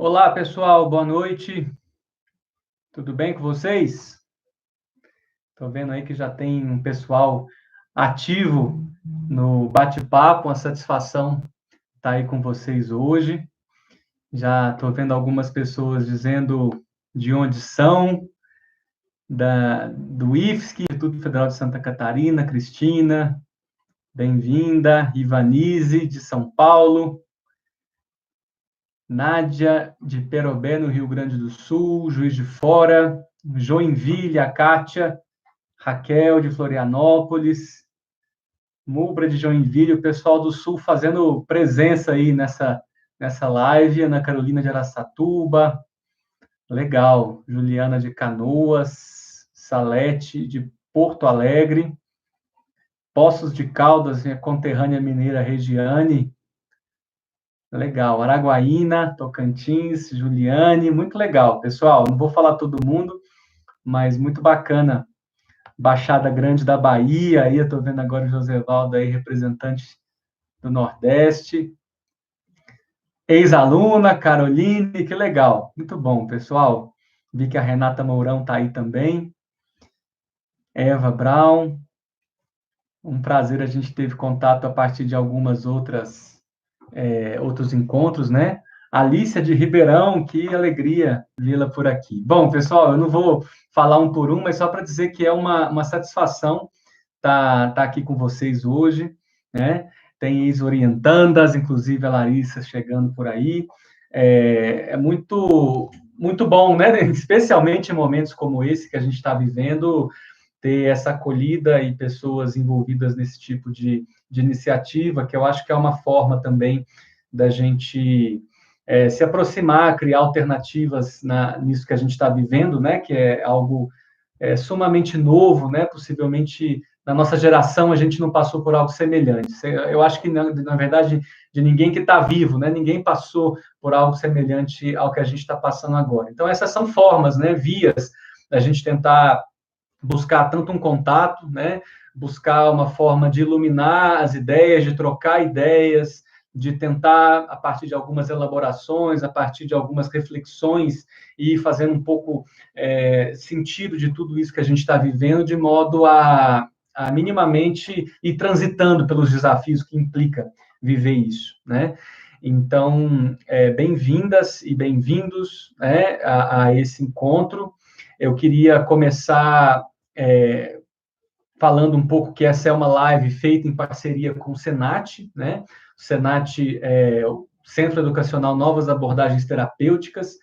Olá, pessoal, boa noite. Tudo bem com vocês? Estou vendo aí que já tem um pessoal ativo no bate-papo, uma satisfação estar aí com vocês hoje. Já estou vendo algumas pessoas dizendo de onde são, do IFSC, Instituto Federal de Santa Catarina. Cristina, bem-vinda. Ivanise, de São Paulo. Nádia, de Perobé, no Rio Grande do Sul. Juiz de Fora. Joinville, a Kátia. Raquel, de Florianópolis. Mubra, de Joinville. O pessoal do Sul fazendo presença aí nessa live. Ana Carolina, de Araçatuba. Legal. Juliana, de Canoas. Salete, de Porto Alegre. Poços de Caldas, minha conterrânea mineira Regiane. Legal. Araguaína, Tocantins, Juliane. Muito legal, pessoal. Não vou falar todo mundo, mas muito bacana. Baixada Grande da Bahia, aí eu estou vendo agora o Josevaldo aí, representante do Nordeste. Ex-aluna, Caroline, que legal. Muito bom, pessoal. Vi que a Renata Mourão está aí também. Eva Brown. Um prazer, a gente teve contato a partir de algumas outros encontros, né? Alícia de Ribeirão, que alegria vê-la por aqui. Bom, pessoal, eu não vou falar um por um, mas só para dizer que é uma satisfação estar aqui com vocês hoje, né? Tem ex-orientandas, inclusive a Larissa chegando por aí. É muito, muito bom, né? Especialmente em momentos como esse que a gente está vivendo, ter essa acolhida e pessoas envolvidas nesse tipo de iniciativa, que eu acho que é uma forma também da gente se aproximar, criar alternativas nisso que a gente está vivendo, né? Que é algo sumamente novo, né? Possivelmente na nossa geração a gente não passou por algo semelhante. Eu acho que na verdade de ninguém que está vivo, né? Ninguém passou por algo semelhante ao que a gente está passando agora. Então essas são formas, né? Vias da gente tentar buscar tanto um contato, né? Buscar uma forma de iluminar as ideias, de trocar ideias, de tentar, a partir de algumas elaborações, a partir de algumas reflexões, e fazendo um pouco sentido de tudo isso que a gente está vivendo, de modo a minimamente ir transitando pelos desafios que implica viver isso, né? Então, bem-vindas e bem-vindos, né, a esse encontro. Eu queria começar falando um pouco que essa é uma live feita em parceria com o Senat, né? O Senat é o Centro Educacional Novas Abordagens Terapêuticas,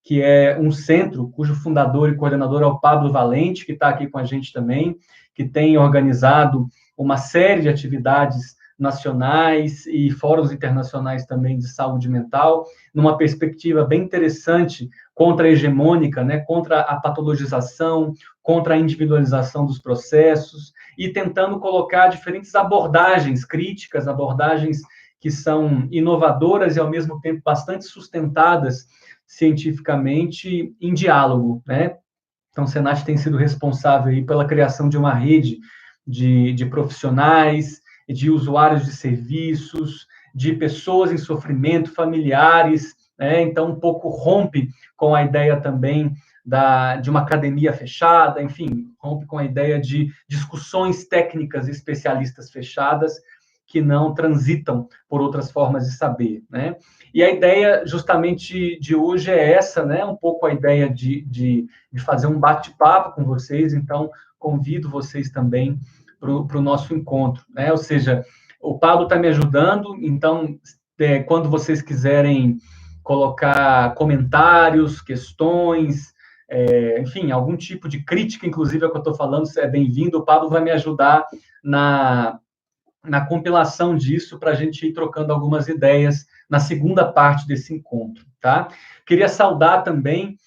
que é um centro cujo fundador e coordenador é o Pablo Valente, que está aqui com a gente também, que tem organizado uma série de atividades nacionais e fóruns internacionais também de saúde mental, numa perspectiva bem interessante contra a hegemônica, né, contra a patologização, contra a individualização dos processos, e tentando colocar diferentes abordagens críticas, abordagens que são inovadoras e, ao mesmo tempo, bastante sustentadas cientificamente em diálogo, né? Então, o Senat tem sido responsável aí pela criação de uma rede de profissionais, de usuários de serviços, de pessoas em sofrimento, familiares, né? Então, um pouco rompe com a ideia também de uma academia fechada, enfim, rompe com a ideia de discussões técnicas e especialistas fechadas que não transitam por outras formas de saber, né? E a ideia, justamente, de hoje é essa, né? Um pouco a ideia de fazer um bate-papo com vocês, então convido vocês também para o nosso encontro, né? Ou seja, o Pablo está me ajudando, então, quando vocês quiserem colocar comentários, questões, enfim, algum tipo de crítica, inclusive, é o que eu estou falando, é bem-vindo. O Pablo vai me ajudar na compilação disso, para a gente ir trocando algumas ideias na segunda parte desse encontro, tá? Queria saudar também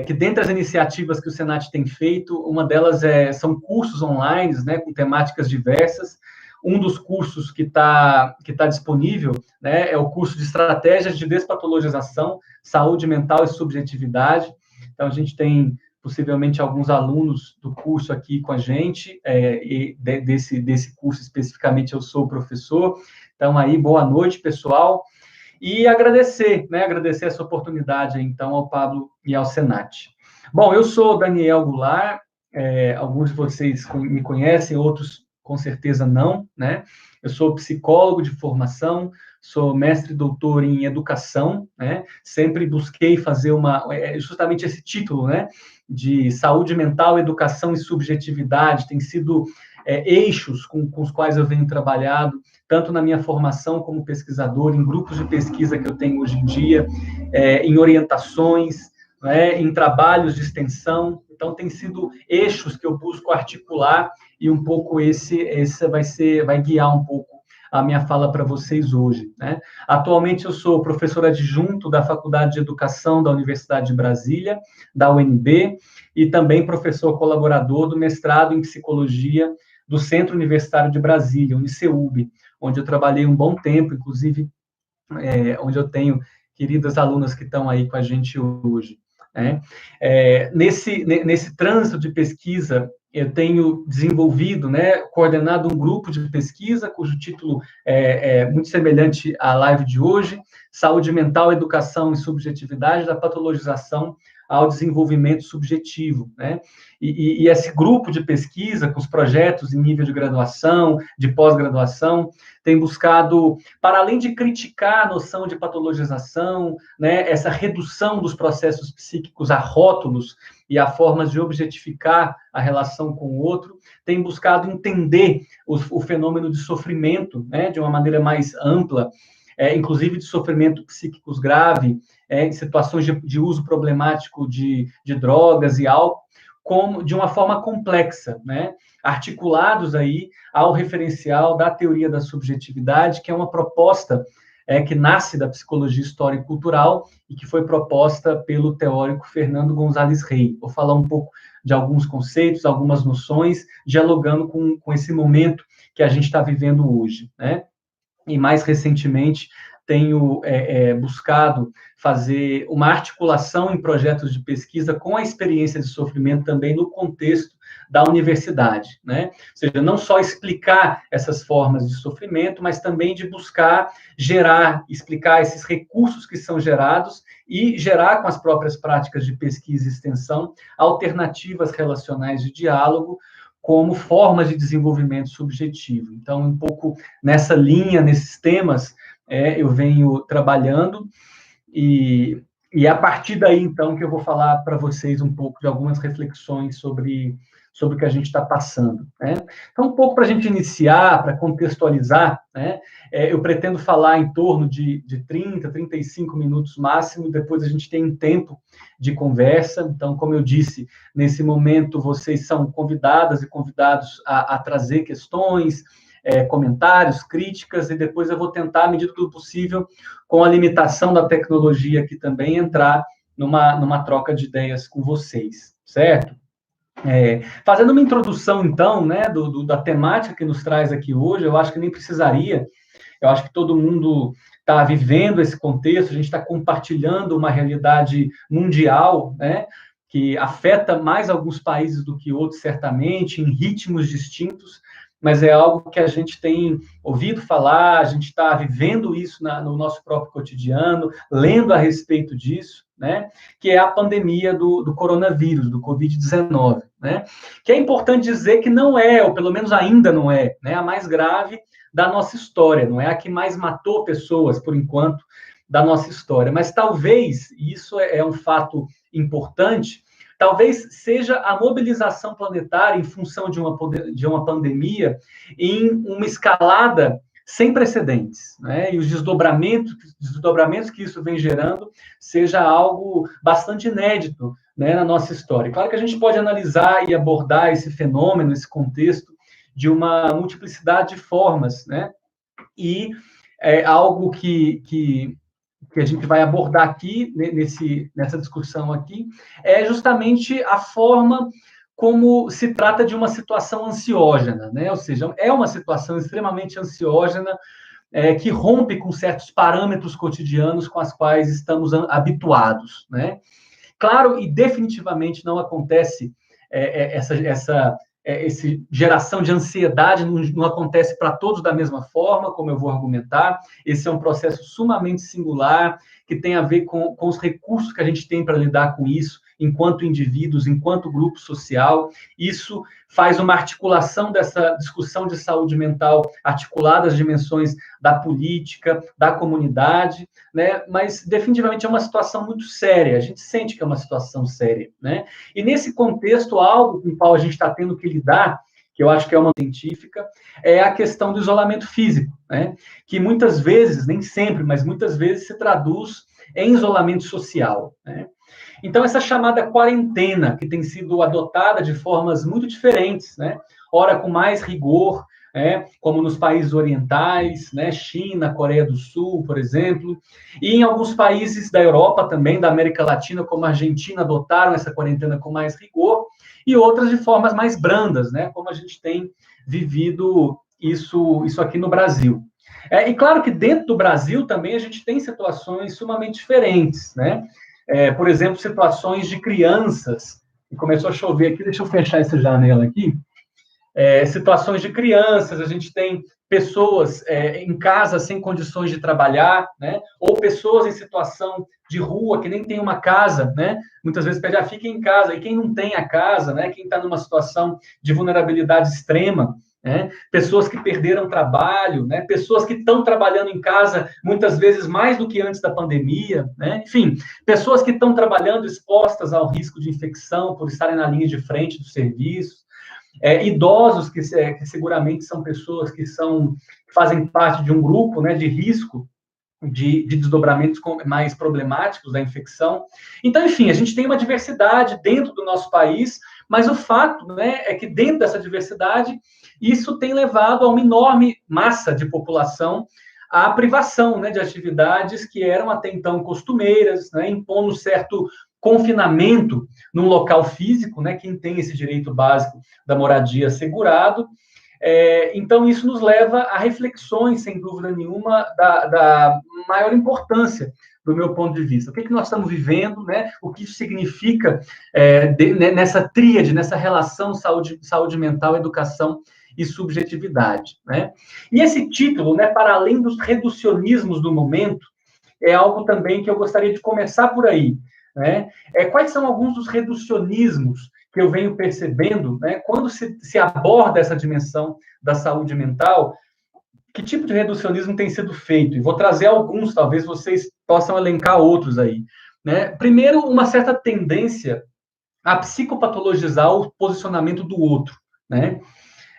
que, dentre as iniciativas que o Senat tem feito, uma delas são cursos online, né, com temáticas diversas. Um dos cursos que tá disponível, né, é o curso de Estratégias de Despatologização, Saúde Mental e Subjetividade. Então, a gente tem possivelmente alguns alunos do curso aqui com a gente, e desse curso especificamente eu sou o professor. Então, aí, boa noite, pessoal. e agradecer, né? Agradecer essa oportunidade, então, ao Pablo e ao Senat. Bom, eu sou Daniel Goulart, alguns de vocês me conhecem, outros com certeza não, né? Eu sou psicólogo de formação, sou mestre e doutor em educação, né? Sempre busquei fazer justamente esse título, né? De saúde mental, educação e subjetividade, tem sido eixos com os quais eu venho trabalhado, tanto na minha formação como pesquisador, em grupos de pesquisa que eu tenho hoje em dia, em orientações, né, em trabalhos de extensão. Então, tem sido eixos que eu busco articular e um pouco esse vai guiar um pouco a minha fala para vocês hoje, né? Atualmente, eu sou professor adjunto da Faculdade de Educação da Universidade de Brasília, da UNB, e também professor colaborador do mestrado em Psicologia do Centro Universitário de Brasília, UniCeub, onde eu trabalhei um bom tempo, inclusive, onde eu tenho queridas alunas que estão aí com a gente hoje. Né? Nesse trânsito de pesquisa, eu tenho desenvolvido, né, coordenado um grupo de pesquisa, cujo título é muito semelhante à live de hoje, Saúde Mental, Educação e Subjetividade da Patologização ao Desenvolvimento Subjetivo, né? E esse grupo de pesquisa, com os projetos em nível de graduação, de pós-graduação, tem buscado, para além de criticar a noção de patologização, né, essa redução dos processos psíquicos a rótulos e a formas de objetificar a relação com o outro, tem buscado entender o fenômeno de sofrimento, né, de uma maneira mais ampla, inclusive de sofrimento psíquicos grave, em situações de uso problemático de drogas e álcool, como de uma forma complexa, né? Articulados aí ao referencial da teoria da subjetividade, que é uma proposta que nasce da psicologia histórica e cultural e que foi proposta pelo teórico Fernando Gonzalez Rey. Vou falar um pouco de alguns conceitos, algumas noções, dialogando com esse momento que a gente está vivendo hoje, né? E mais recentemente tenho buscado fazer uma articulação em projetos de pesquisa com a experiência de sofrimento também no contexto da universidade, né? Ou seja, não só explicar essas formas de sofrimento, mas também de buscar explicar esses recursos que são gerados e gerar com as próprias práticas de pesquisa e extensão alternativas relacionais de diálogo como formas de desenvolvimento subjetivo. Então, um pouco nessa linha, nesses temas, eu venho trabalhando e a partir daí, então, que eu vou falar para vocês um pouco de algumas reflexões sobre o que a gente está passando, né? Então, um pouco para a gente iniciar, para contextualizar, né? Eu pretendo falar em torno de 30, 35 minutos máximo, depois a gente tem um tempo de conversa. Então, como eu disse, nesse momento vocês são convidadas e convidados a trazer questões, comentários, críticas, e depois eu vou tentar, à medida do possível, com a limitação da tecnologia aqui também, entrar numa troca de ideias com vocês, certo? Fazendo uma introdução, então, né, da temática que nos traz aqui hoje, eu acho que nem precisaria, eu acho que todo mundo está vivendo esse contexto, a gente está compartilhando uma realidade mundial, né, que afeta mais alguns países do que outros, certamente, em ritmos distintos, mas é algo que a gente tem ouvido falar, a gente está vivendo isso no nosso próprio cotidiano, lendo a respeito disso, né? Que é a pandemia do coronavírus, do Covid-19, né? Que é importante dizer que não é, ou pelo menos ainda não é, né, a mais grave da nossa história, não é a que mais matou pessoas, por enquanto, da nossa história. Mas talvez, e isso é um fato importante, talvez seja a mobilização planetária em função de uma pandemia em uma escalada sem precedentes, né? E os desdobramentos que isso vem gerando seja algo bastante inédito, né, na nossa história. Claro que a gente pode analisar e abordar esse fenômeno, esse contexto, de uma multiplicidade de formas, né? E algo que a gente vai abordar aqui, nessa discussão aqui, é justamente a forma como se trata de uma situação ansiógena, né? Ou seja, é uma situação extremamente ansiógena, que rompe com certos parâmetros cotidianos com os quais estamos habituados, né? Claro, e definitivamente não acontece esse geração de ansiedade não acontece para todos da mesma forma, como eu vou argumentar. Esse é um processo sumamente singular, que tem a ver com os recursos que a gente tem para lidar com isso, enquanto indivíduos, enquanto grupo social. Isso faz uma articulação dessa discussão de saúde mental, articulada às dimensões da política, da comunidade, né? Mas definitivamente é uma situação muito séria, a gente sente que é uma situação séria, né? E nesse contexto, algo com o qual a gente está tendo que lidar, que eu acho que é uma científica, é a questão do isolamento físico, né? Que muitas vezes, nem sempre, mas muitas vezes se traduz em isolamento social, né? Então, essa chamada quarentena, que tem sido adotada de formas muito diferentes, né? Ora com mais rigor, como nos países orientais, né? China, Coreia do Sul, por exemplo, e em alguns países da Europa também, da América Latina, como a Argentina, adotaram essa quarentena com mais rigor, e outras de formas mais brandas, né? Como a gente tem vivido isso aqui no Brasil. E claro que dentro do Brasil também a gente tem situações sumamente diferentes, né? Por exemplo, situações de crianças, e começou a chover aqui, deixa eu fechar essa janela aqui, situações de crianças, a gente tem pessoas em casa sem condições de trabalhar, né? Ou pessoas em situação de rua que nem tem uma casa, né? Muitas vezes pede, fica em casa, e quem não tem a casa, né? Quem está numa situação de vulnerabilidade extrema, né? Pessoas que perderam trabalho, né? Pessoas que estão trabalhando em casa muitas vezes mais do que antes da pandemia, né? Enfim, pessoas que estão trabalhando expostas ao risco de infecção por estarem na linha de frente do serviço, idosos que seguramente são pessoas que fazem parte de um grupo, né, de risco de desdobramentos mais problemáticos da infecção. Então, enfim, a gente tem uma diversidade dentro do nosso país, mas o fato, né, é que dentro dessa diversidade, isso tem levado a uma enorme massa de população à privação, né, de atividades que eram até então costumeiras, né, impondo certo confinamento num local físico, né, quem tem esse direito básico da moradia assegurado. Então, isso nos leva a reflexões, sem dúvida nenhuma, da maior importância, do meu ponto de vista. O que nós estamos vivendo, né? O que isso significa nessa tríade, nessa relação saúde mental, educação e subjetividade, né? E esse título, né, para além dos reducionismos do momento, é algo também que eu gostaria de começar por aí, né? Quais são alguns dos reducionismos que eu venho percebendo, né, quando se aborda essa dimensão da saúde mental? Que tipo de reducionismo tem sido feito? E vou trazer alguns, talvez vocês possam elencar outros aí, né? Primeiro, uma certa tendência a psicopatologizar o posicionamento do outro, né?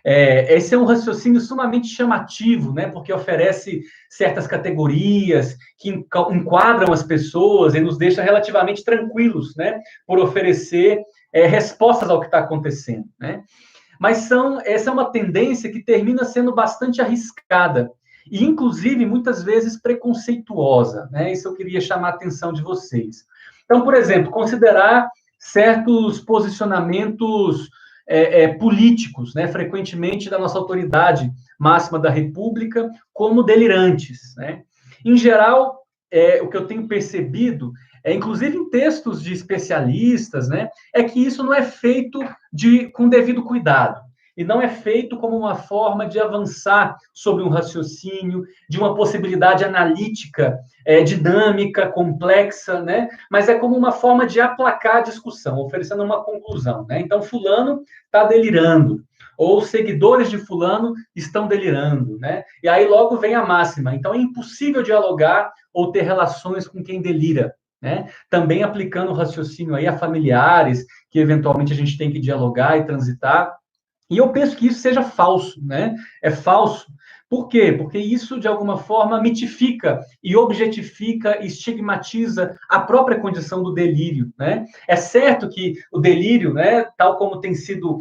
Esse é um raciocínio sumamente chamativo, né? Porque oferece certas categorias que enquadram as pessoas e nos deixa relativamente tranquilos, né? Por oferecer respostas ao que está acontecendo, né? Mas essa é uma tendência que termina sendo bastante arriscada e, inclusive, muitas vezes preconceituosa, né? Isso eu queria chamar a atenção de vocês. Então, por exemplo, considerar certos posicionamentos políticos, né, frequentemente da nossa autoridade máxima da República, como delirantes, né? Em geral, o que eu tenho percebido, inclusive em textos de especialistas, né, é que isso não é feito com devido cuidado. E não é feito como uma forma de avançar sobre um raciocínio, de uma possibilidade analítica, dinâmica, complexa, né? Mas é como uma forma de aplacar a discussão, oferecendo uma conclusão, né? Então, fulano está delirando, ou seguidores de fulano estão delirando, né? E aí logo vem a máxima. Então, é impossível dialogar ou ter relações com quem delira, né? Também aplicando o raciocínio aí a familiares, que eventualmente a gente tem que dialogar e transitar. E eu penso que isso seja falso, né? É falso. Por quê? Porque isso, de alguma forma, mitifica e objetifica e estigmatiza a própria condição do delírio, né? É certo que o delírio, né, tal como tem sido,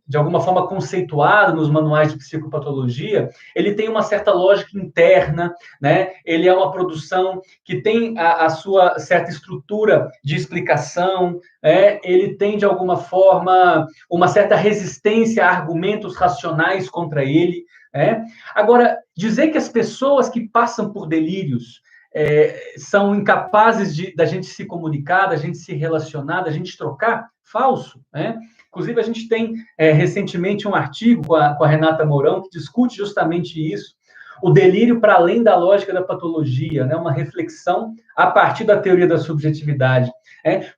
de alguma forma, conceituado nos manuais de psicopatologia, ele tem uma certa lógica interna, né? Ele é uma produção que tem a sua certa estrutura de explicação, ele tem, de alguma forma, uma certa resistência a argumentos racionais contra ele. Agora, dizer que as pessoas que passam por delírios são incapazes da gente se comunicar, da gente se relacionar, da gente trocar, falso, né? Inclusive, a gente tem recentemente um artigo com a Renata Mourão que discute justamente isso, o delírio para além da lógica da patologia, né? Uma reflexão a partir da teoria da subjetividade.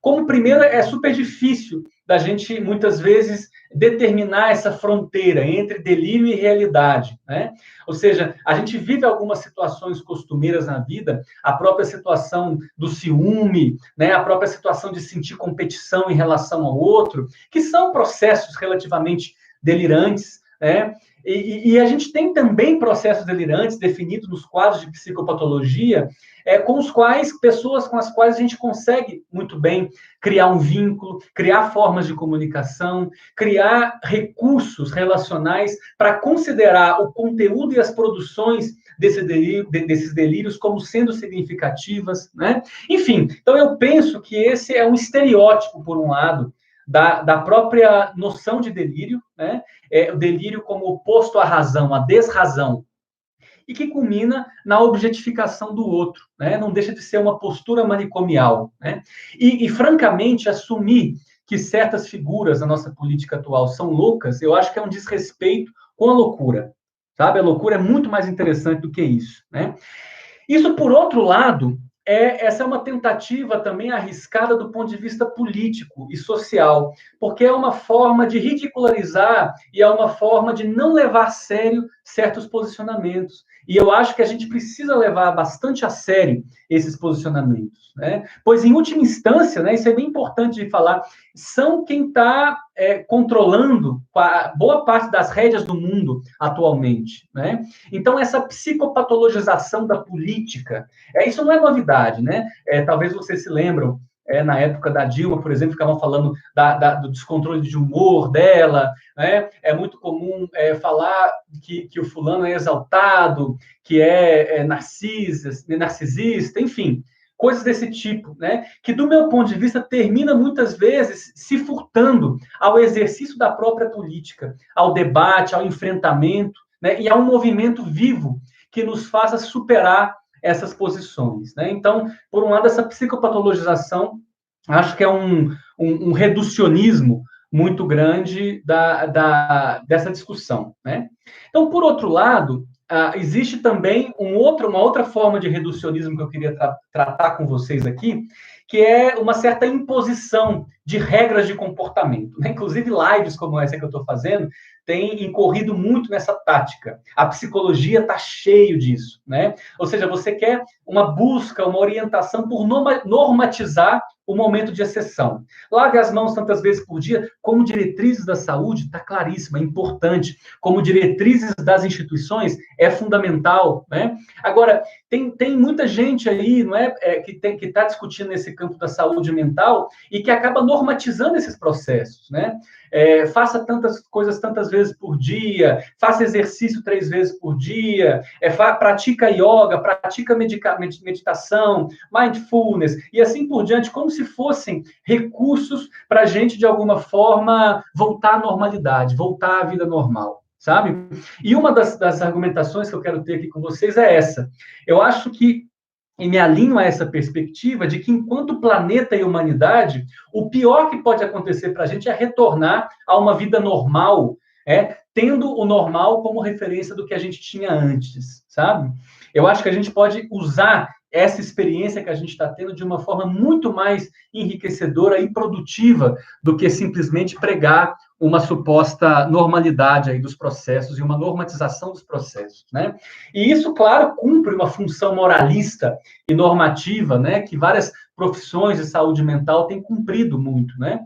Como, primeiro, é super difícil da gente, muitas vezes, determinar essa fronteira entre delírio e realidade, né? Ou seja, a gente vive algumas situações costumeiras na vida, a própria situação do ciúme, né? A própria situação de sentir competição em relação ao outro, que são processos relativamente delirantes, né? E a gente tem também processos delirantes definidos nos quadros de psicopatologia, com os quais, pessoas com as quais a gente consegue muito bem criar um vínculo, criar formas de comunicação, criar recursos relacionais para considerar o conteúdo e as produções desses delírios como sendo significativas, né? Enfim, então eu penso que esse é um estereótipo, por um lado, da própria noção de delírio, né? O delírio como oposto à razão, à desrazão, e que culmina na objetificação do outro, né? Não deixa de ser uma postura manicomial, né? E francamente, assumir que certas figuras da nossa política atual são loucas, eu acho que é um desrespeito com a loucura, sabe? A loucura é muito mais interessante do que isso, né? Isso, por outro lado, essa é uma tentativa também arriscada do ponto de vista político e social, porque é uma forma de ridicularizar e é uma forma de não levar a sério certos posicionamentos. E eu acho que a gente precisa levar bastante a sério esses posicionamentos, né? Pois, em última instância, né, isso é bem importante de falar, são quem está controlando boa parte das rédeas do mundo atualmente, né? Então, essa psicopatologização da política, isso não é novidade, né? Talvez vocês se lembram, na época da Dilma, por exemplo, ficavam falando do descontrole de humor dela, né? É muito comum falar que o fulano é exaltado, que é narcisista, enfim, coisas desse tipo, né? Que, do meu ponto de vista, termina muitas vezes se furtando ao exercício da própria política, ao debate, ao enfrentamento, né? E a um movimento vivo que nos faça superar essas posições, né? Então, por um lado, essa psicopatologização, acho que é um reducionismo muito grande dessa discussão, né? Então, por outro lado, existe também uma outra forma de reducionismo que eu queria tratar com vocês aqui, que é uma certa imposição de regras de comportamento, né? Inclusive, lives como essa que eu estou fazendo têm incorrido muito nessa tática. A psicologia está cheio disso, né? Ou seja, você quer uma busca, uma orientação por normatizar o momento de exceção. Lave as mãos tantas vezes por dia, como diretrizes da saúde, está claríssimo, é importante. Como diretrizes das instituições, é fundamental, né? Agora, tem muita gente aí, não é, que está discutindo nesse campo da saúde mental e que acaba normatizando esses processos, né? Faça tantas coisas tantas vezes por dia, faça exercício 3 vezes por dia, pratica yoga, pratica meditação, mindfulness, e assim por diante, como se fossem recursos para a gente, de alguma forma, voltar à normalidade, voltar à vida normal, sabe? E uma das argumentações que eu quero ter aqui com vocês é essa. Eu acho que, e me alinho a essa perspectiva de que, enquanto planeta e humanidade, o pior que pode acontecer para a gente é retornar a uma vida normal, tendo o normal como referência do que a gente tinha antes, sabe? Eu acho que a gente pode usar essa experiência que a gente está tendo de uma forma muito mais enriquecedora e produtiva do que simplesmente pregar uma suposta normalidade aí dos processos e uma normatização dos processos, né? E isso, claro, cumpre uma função moralista e normativa, né, que várias profissões de saúde mental têm cumprido muito, né?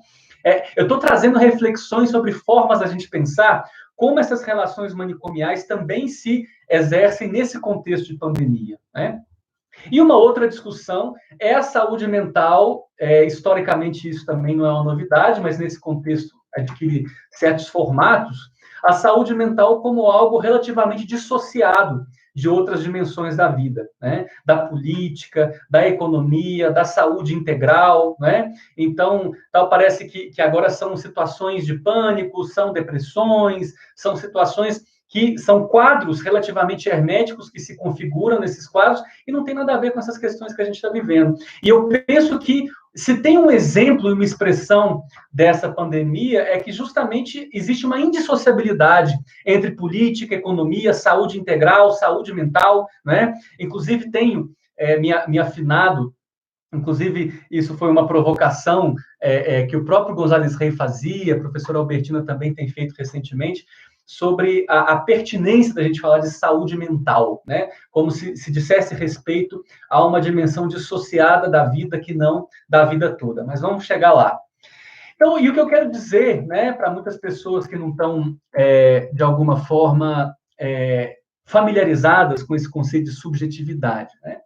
Eu estou trazendo reflexões sobre formas da gente pensar como essas relações manicomiais também se exercem nesse contexto de pandemia, né? E uma outra discussão é a saúde mental. Historicamente, isso também não é uma novidade, mas nesse contexto adquire certos formatos. A saúde mental como algo relativamente dissociado de outras dimensões da vida, né? Da política, da economia, da saúde integral, né? Então, parece que agora são situações de pânico, são depressões, são situações que são quadros relativamente herméticos que se configuram nesses quadros e não tem nada a ver com essas questões que a gente está vivendo. E eu penso que se tem um exemplo e uma expressão dessa pandemia é que justamente existe uma indissociabilidade entre política, economia, saúde integral, saúde mental, né? Inclusive tenho me afinado. Inclusive, isso foi uma provocação que o próprio González Rey fazia, a professora Albertina também tem feito recentemente, sobre a pertinência da gente falar de saúde mental, né? Como se dissesse respeito a uma dimensão dissociada da vida que não da vida toda. Mas vamos chegar lá. Então, e o que eu quero dizer, né, para muitas pessoas que não estão, de alguma forma, familiarizadas com esse conceito de subjetividade, né?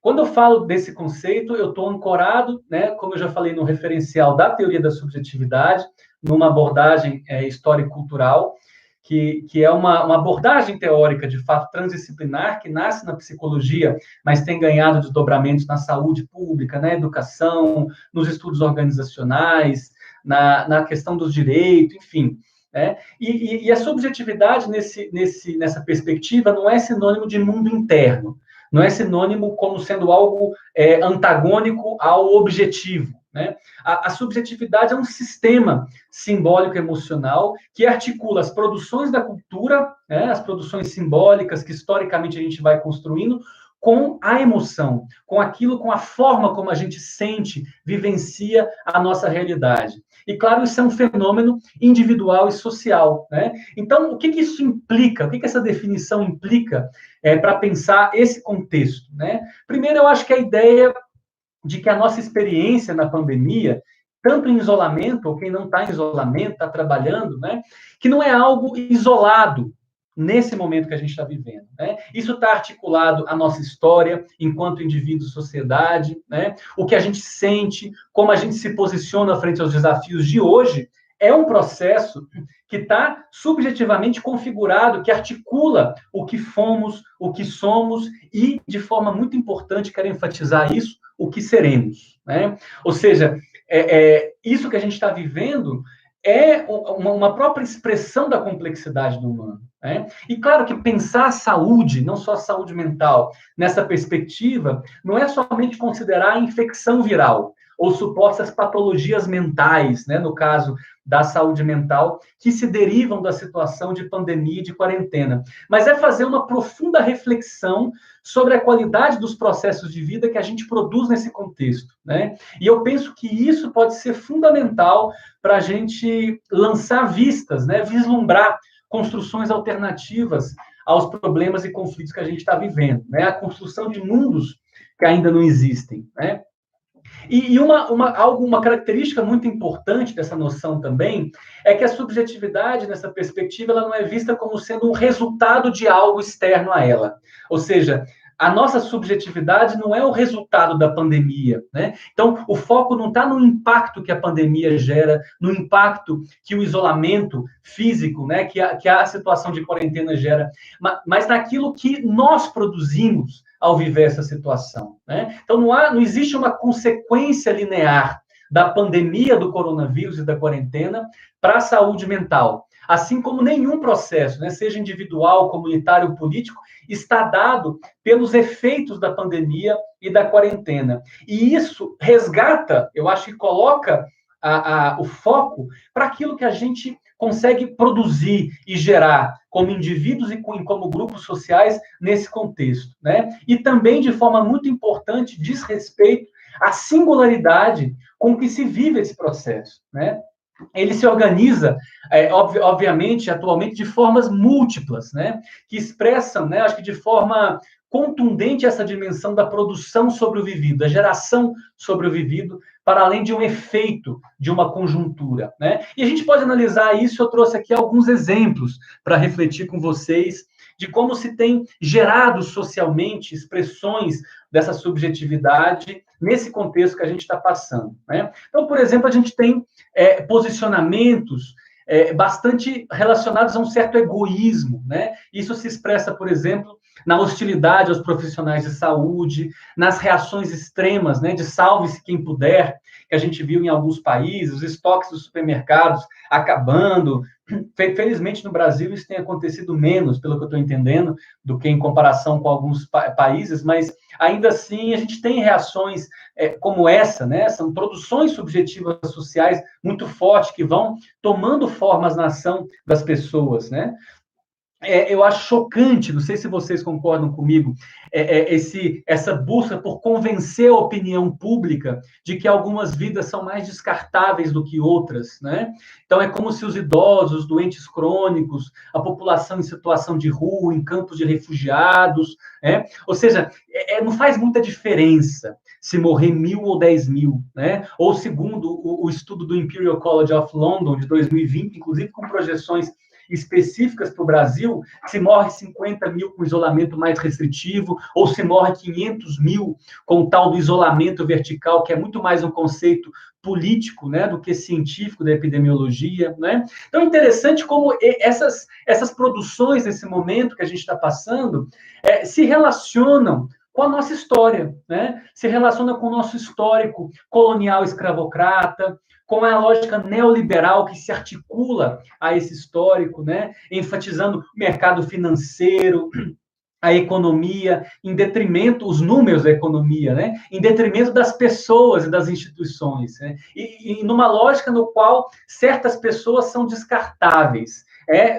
Quando eu falo desse conceito, eu estou ancorado, né, como eu já falei, no referencial da teoria da subjetividade, numa abordagem histórico-cultural, que é uma abordagem teórica, de fato, transdisciplinar, que nasce na psicologia, mas tem ganhado desdobramentos na saúde pública, na educação, nos estudos organizacionais, na questão dos direitos, enfim. Né? E a subjetividade, nessa perspectiva, não é sinônimo de mundo interno, não é sinônimo como sendo algo antagônico ao objetivo. Né? A subjetividade é um sistema simbólico emocional que articula as produções da cultura, né, as produções simbólicas que historicamente a gente vai construindo, com a emoção, com aquilo, com a forma como a gente sente, vivencia a nossa realidade. E, claro, isso é um fenômeno individual e social. Né? Então, o que isso implica? O que essa definição implica para pensar esse contexto? Né? Primeiro, eu acho que a ideia de que a nossa experiência na pandemia, tanto em isolamento, ou quem não está em isolamento, está trabalhando, né? Que não é algo isolado nesse momento que a gente está vivendo. Né? Isso está articulado à nossa história enquanto indivíduo e sociedade, né? O que a gente sente, como a gente se posiciona frente aos desafios de hoje, é um processo que está subjetivamente configurado, que articula o que fomos, o que somos e, de forma muito importante, quero enfatizar isso, o que seremos. Né? Ou seja, isso que a gente está vivendo é uma própria expressão da complexidade do humano. Né? E claro que pensar a saúde, não só a saúde mental, nessa perspectiva, não é somente considerar a infecção viral ou supostas patologias mentais, né, no caso da saúde mental, que se derivam da situação de pandemia e de quarentena. Mas é fazer uma profunda reflexão sobre a qualidade dos processos de vida que a gente produz nesse contexto. Né? E eu penso que isso pode ser fundamental para a gente lançar vistas, né, vislumbrar construções alternativas aos problemas e conflitos que a gente está vivendo. Né? A construção de mundos que ainda não existem. Né? E uma característica muito importante dessa noção também é que a subjetividade, nessa perspectiva, ela não é vista como sendo um resultado de algo externo a ela. Ou seja, a nossa subjetividade não é o resultado da pandemia. Né? Então, o foco não está no impacto que a pandemia gera, no impacto que o isolamento físico, né, que a situação de quarentena gera, mas naquilo que nós produzimos ao viver essa situação. Né? Então, não existe uma consequência linear da pandemia do coronavírus e da quarentena para a saúde mental. Assim como nenhum processo, né, seja individual, comunitário ou político, está dado pelos efeitos da pandemia e da quarentena. E isso resgata, eu acho que coloca o foco para aquilo que a gente consegue produzir e gerar como indivíduos e como grupos sociais nesse contexto. Né? E também, de forma muito importante, diz respeito à singularidade com que se vive esse processo. Né? Ele se organiza, obviamente, atualmente, de formas múltiplas, né? Que expressam, né, acho que de forma contundente, essa dimensão da produção sobre o vivido, da geração sobre o vivido, para além de um efeito de uma conjuntura. Né? E a gente pode analisar isso, eu trouxe aqui alguns exemplos para refletir com vocês de como se tem gerado socialmente expressões dessa subjetividade nesse contexto que a gente está passando. Né? Então, por exemplo, a gente tem posicionamentos bastante relacionados a um certo egoísmo. Né? Isso se expressa, por exemplo, na hostilidade aos profissionais de saúde, nas reações extremas, né, de salve-se quem puder, que a gente viu em alguns países, os estoques dos supermercados acabando. Felizmente, no Brasil, isso tem acontecido menos, pelo que eu estou entendendo, do que em comparação com alguns países, mas, ainda assim, a gente tem reações como essa, né? São produções subjetivas sociais muito fortes, que vão tomando formas na ação das pessoas, né? Eu acho chocante, não sei se vocês concordam comigo, essa busca por convencer a opinião pública de que algumas vidas são mais descartáveis do que outras, né? Então, é como se os idosos, os doentes crônicos, a população em situação de rua, em campos de refugiados, né? Ou seja, não faz muita diferença se morrer 1.000 ou 10.000, né? Ou segundo o estudo do Imperial College of London, de 2020, inclusive com projeções específicas para o Brasil, se morre 50.000 com isolamento mais restritivo, ou se morre 500.000 com o tal do isolamento vertical, que é muito mais um conceito político, né, do que científico da epidemiologia, né? Então, é interessante como essas produções nesse momento que a gente está passando se relacionam com a nossa história, né? Se relaciona com o nosso histórico colonial escravocrata, com a lógica neoliberal que se articula a esse histórico, né? Enfatizando o mercado financeiro, a economia, em detrimento, os números da economia, né? Em detrimento das pessoas e das instituições, né? E numa lógica no qual certas pessoas são descartáveis.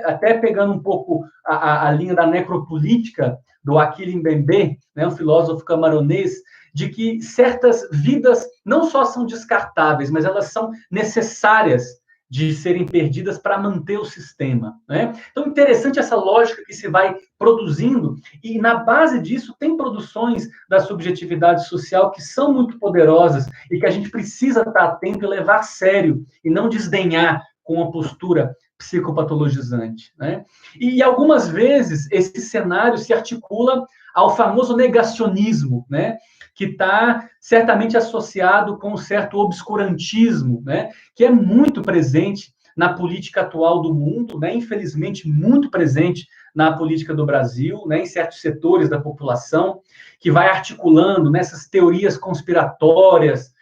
Até pegando um pouco a linha da necropolítica do Achille Mbembe, né, um filósofo camaronês, de que certas vidas não só são descartáveis, mas elas são necessárias de serem perdidas para manter o sistema, né? Então, interessante essa lógica que se vai produzindo, e na base disso tem produções da subjetividade social que são muito poderosas e que a gente precisa estar atento e levar a sério, e não desdenhar com uma postura psicopatologizante, né? E algumas vezes esse cenário se articula ao famoso negacionismo, né? Que está certamente associado com um certo obscurantismo, né? Que é muito presente na política atual do mundo, né? Infelizmente muito presente na política do Brasil, né? Em certos setores da população, que vai articulando nessas teorias conspiratórias,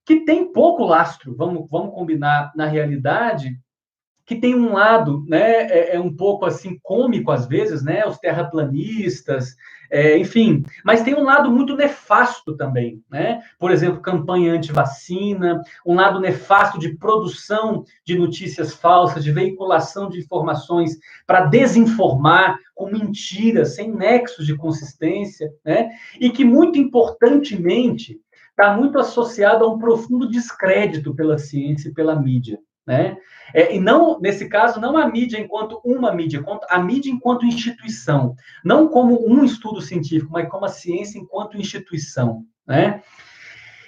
que tem pouco lastro, vamos combinar, na realidade, que tem um lado, né, um pouco assim cômico às vezes, né, os terraplanistas, enfim, mas tem um lado muito nefasto também, né? Por exemplo, campanha anti-vacina, um lado nefasto de produção de notícias falsas, de veiculação de informações para desinformar com mentiras, sem nexos de consistência, né? E que, muito importantemente, está muito associado a um profundo descrédito pela ciência e pela mídia, né? E não, nesse caso, não a mídia enquanto uma mídia, a mídia enquanto instituição, não como um estudo científico, mas como a ciência enquanto instituição, né?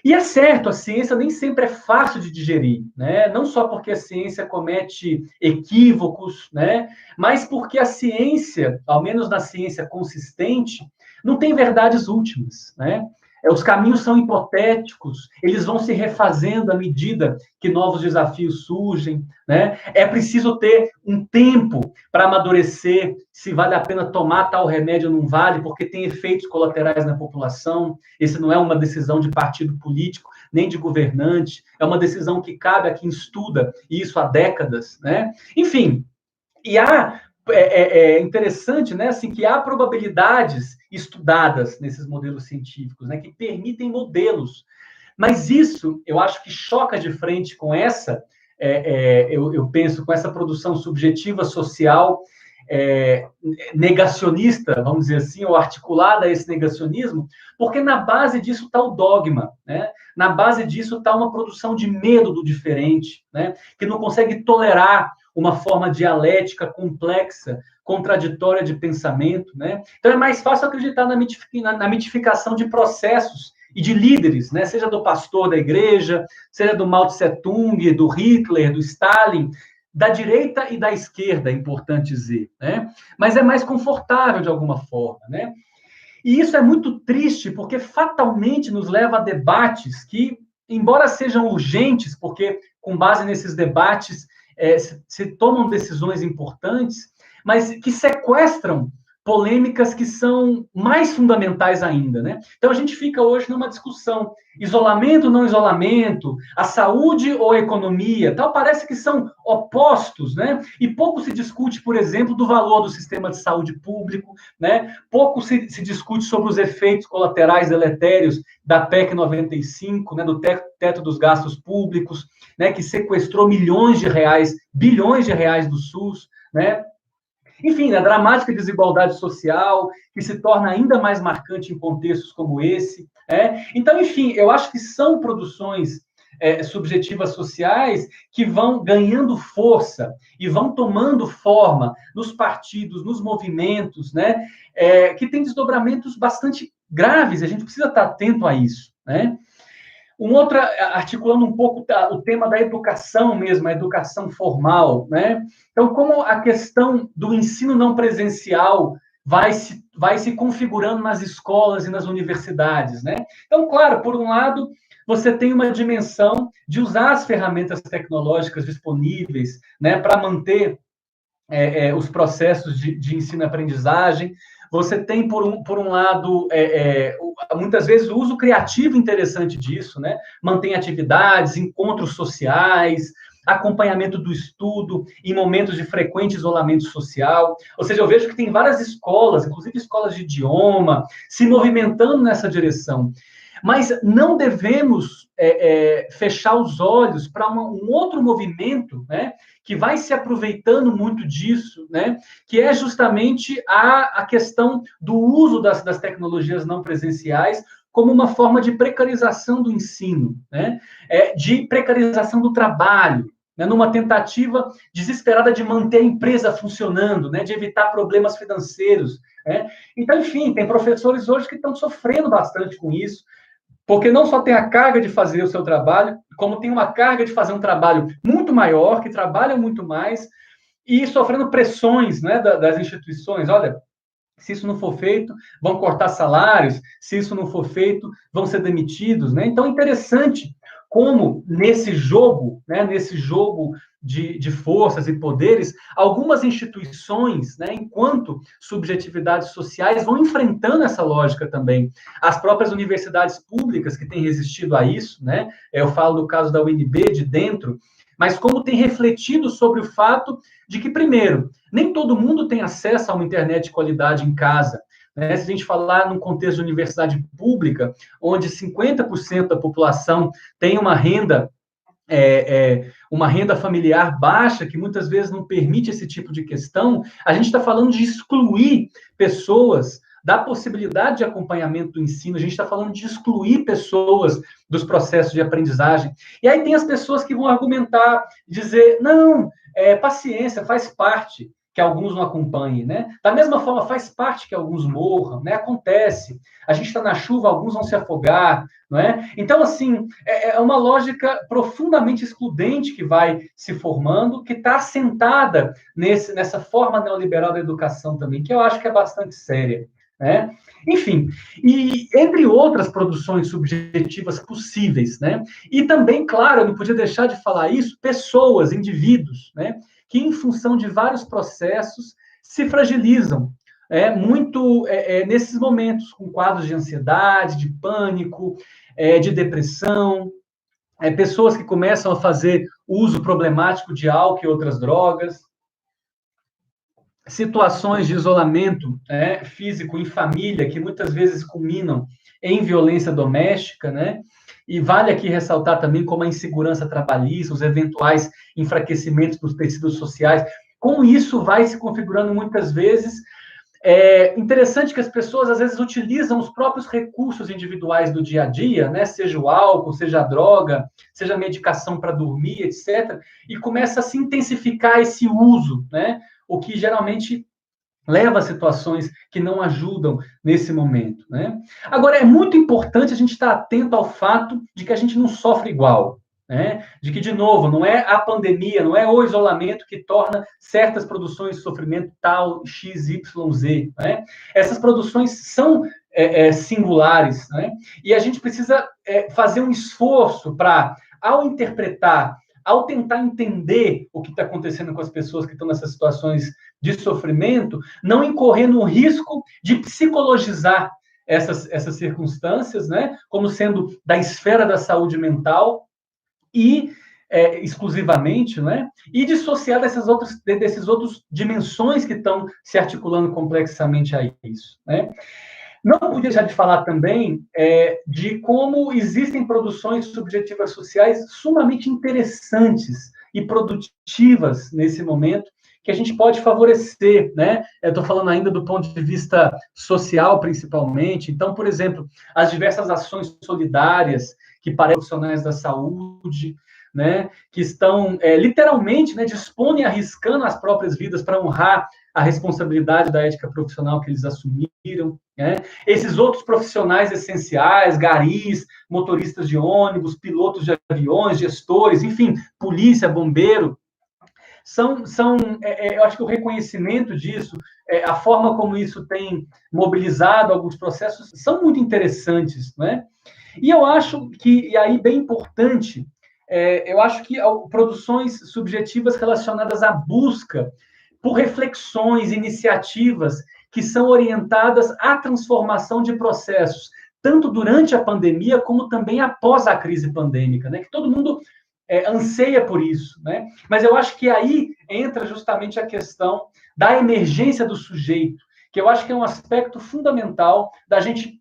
E é certo, a ciência nem sempre é fácil de digerir, né? Não só porque a ciência comete equívocos, né? Mas porque a ciência, ao menos na ciência consistente, não tem verdades últimas, né? Os caminhos são hipotéticos, eles vão se refazendo à medida que novos desafios surgem, né? É preciso ter um tempo para amadurecer se vale a pena tomar tal remédio ou não vale, porque tem efeitos colaterais na população. Esse não é uma decisão de partido político, nem de governante, é uma decisão que cabe a quem estuda isso há décadas, né? Enfim, e é interessante, né, assim, que há probabilidades estudadas nesses modelos científicos, né, que permitem modelos. Mas isso, eu acho que choca de frente com essa, eu penso, com essa produção subjetiva social negacionista, vamos dizer assim, ou articulada a esse negacionismo, porque na base disso está o dogma, né? Na base disso está uma produção de medo do diferente, né? Que não consegue tolerar uma forma dialética complexa, contraditória de pensamento, né? Então é mais fácil acreditar na mitificação de processos e de líderes, né? Seja do pastor da igreja, seja do Mao Tse Tung, do Hitler, do Stalin, da direita e da esquerda, é importante dizer, né? Mas é mais confortável de alguma forma, né? E isso é muito triste, porque fatalmente nos leva a debates que, embora sejam urgentes, porque com base nesses debates se tomam decisões importantes, mas que sequestram polêmicas que são mais fundamentais ainda, né? Então, a gente fica hoje numa discussão, isolamento, não isolamento, a saúde ou a economia, tal, parece que são opostos, né? E pouco se discute, por exemplo, do valor do sistema de saúde público, né? Pouco se discute sobre os efeitos colaterais deletérios da PEC 95, né? Do teto dos gastos públicos, né? Que sequestrou milhões de reais, bilhões de reais do SUS, né? Enfim, a dramática desigualdade social, que se torna ainda mais marcante em contextos como esse. Então, enfim, eu acho que são produções subjetivas sociais que vão ganhando força e vão tomando forma nos partidos, nos movimentos, né? Que tem desdobramentos bastante graves, a gente precisa estar atento a isso, né? Articulando um pouco o tema da educação mesmo, a educação formal, né? Então, como a questão do ensino não presencial vai se configurando nas escolas e nas universidades, né? Então, claro, por um lado, você tem uma dimensão de usar as ferramentas tecnológicas disponíveis, né, para manter os processos de ensino-aprendizagem. Você tem, por um lado, muitas vezes, o uso criativo interessante disso, né? Mantém atividades, encontros sociais, acompanhamento do estudo em momentos de frequente isolamento social. Ou seja, eu vejo que tem várias escolas, inclusive escolas de idioma, se movimentando nessa direção. Mas não devemos fechar os olhos para um outro movimento, né, que vai se aproveitando muito disso, né, que é justamente a questão do uso das tecnologias não presenciais como uma forma de precarização do ensino, né, de precarização do trabalho, né, numa tentativa desesperada de manter a empresa funcionando, né, de evitar problemas financeiros. Né? Então, enfim, tem professores hoje que estão sofrendo bastante com isso, porque não só tem a carga de fazer o seu trabalho, como tem uma carga de fazer um trabalho muito maior, que trabalha muito mais, e sofrendo pressões, né, das instituições. Olha, se isso não for feito, vão cortar salários, se isso não for feito, vão ser demitidos. Né? Então, é interessante como nesse jogo, né, de forças e poderes, algumas instituições, né, enquanto subjetividades sociais, vão enfrentando essa lógica também. As próprias universidades públicas que têm resistido a isso, né, eu falo do caso da UNB de dentro, mas como tem refletido sobre o fato de que, primeiro, nem todo mundo tem acesso a uma internet de qualidade em casa. Né? Se a gente falar num contexto de universidade pública, onde 50% da população tem uma renda familiar baixa, que muitas vezes não permite esse tipo de questão, a gente está falando de excluir pessoas da possibilidade de acompanhamento do ensino, a gente está falando de excluir pessoas dos processos de aprendizagem. E aí tem as pessoas que vão argumentar, dizer, não, paciência, faz parte que alguns não acompanhem, né? Da mesma forma, faz parte que alguns morram, né? Acontece. A gente está na chuva, alguns vão se afogar, não é? Então, assim, é uma lógica profundamente excludente que vai se formando, que está assentada nessa forma neoliberal da educação também, que eu acho que é bastante séria, né? Enfim, e entre outras produções subjetivas possíveis, né? E também, claro, eu não podia deixar de falar isso, pessoas, indivíduos, né? Que, em função de vários processos, se fragilizam muito nesses momentos, com quadros de ansiedade, de pânico, de depressão, pessoas que começam a fazer uso problemático de álcool e outras drogas, situações de isolamento físico em família, que muitas vezes culminam em violência doméstica, né? E vale aqui ressaltar também como a insegurança trabalhista, os eventuais enfraquecimentos dos tecidos sociais, como isso vai se configurando muitas vezes. É interessante que as pessoas, às vezes, utilizam os próprios recursos individuais do dia a dia, né? Seja o álcool, seja a droga, seja a medicação para dormir, etc., e começa a se intensificar esse uso, né? O que geralmente leva a situações que não ajudam nesse momento, né? Agora, é muito importante a gente estar atento ao fato de que a gente não sofre igual, né? De que, de novo, não é a pandemia, não é o isolamento que torna certas produções de sofrimento tal, X, Y, Z, né? Essas produções são singulares, né? E a gente precisa fazer um esforço para, ao interpretar ao tentar entender o que está acontecendo com as pessoas que estão nessas situações de sofrimento, não incorrer no risco de psicologizar essas circunstâncias, né, como sendo da esfera da saúde mental e exclusivamente, né, e dissociar desses outros dimensões que estão se articulando complexamente a isso, né. Não podia deixar de falar também de como existem produções subjetivas sociais sumamente interessantes e produtivas nesse momento, que a gente pode favorecer, né? Eu estou falando ainda do ponto de vista social, principalmente. Então, por exemplo, as diversas ações solidárias que parecem profissionais da saúde, né? Que estão literalmente, né, dispondo e arriscando as próprias vidas para honrar a responsabilidade da ética profissional que eles assumiram, né? Esses outros profissionais essenciais, garis, motoristas de ônibus, pilotos de aviões, gestores, enfim, polícia, bombeiro, eu acho que o reconhecimento disso, a forma como isso tem mobilizado alguns processos, são muito interessantes, né? E eu acho que, e aí bem importante, eu acho que produções subjetivas relacionadas à busca por reflexões, iniciativas que são orientadas à transformação de processos, tanto durante a pandemia como também após a crise pandêmica, né? Que todo mundo anseia por isso, né? Mas eu acho que aí entra justamente a questão da emergência do sujeito, que eu acho que é um aspecto fundamental da gente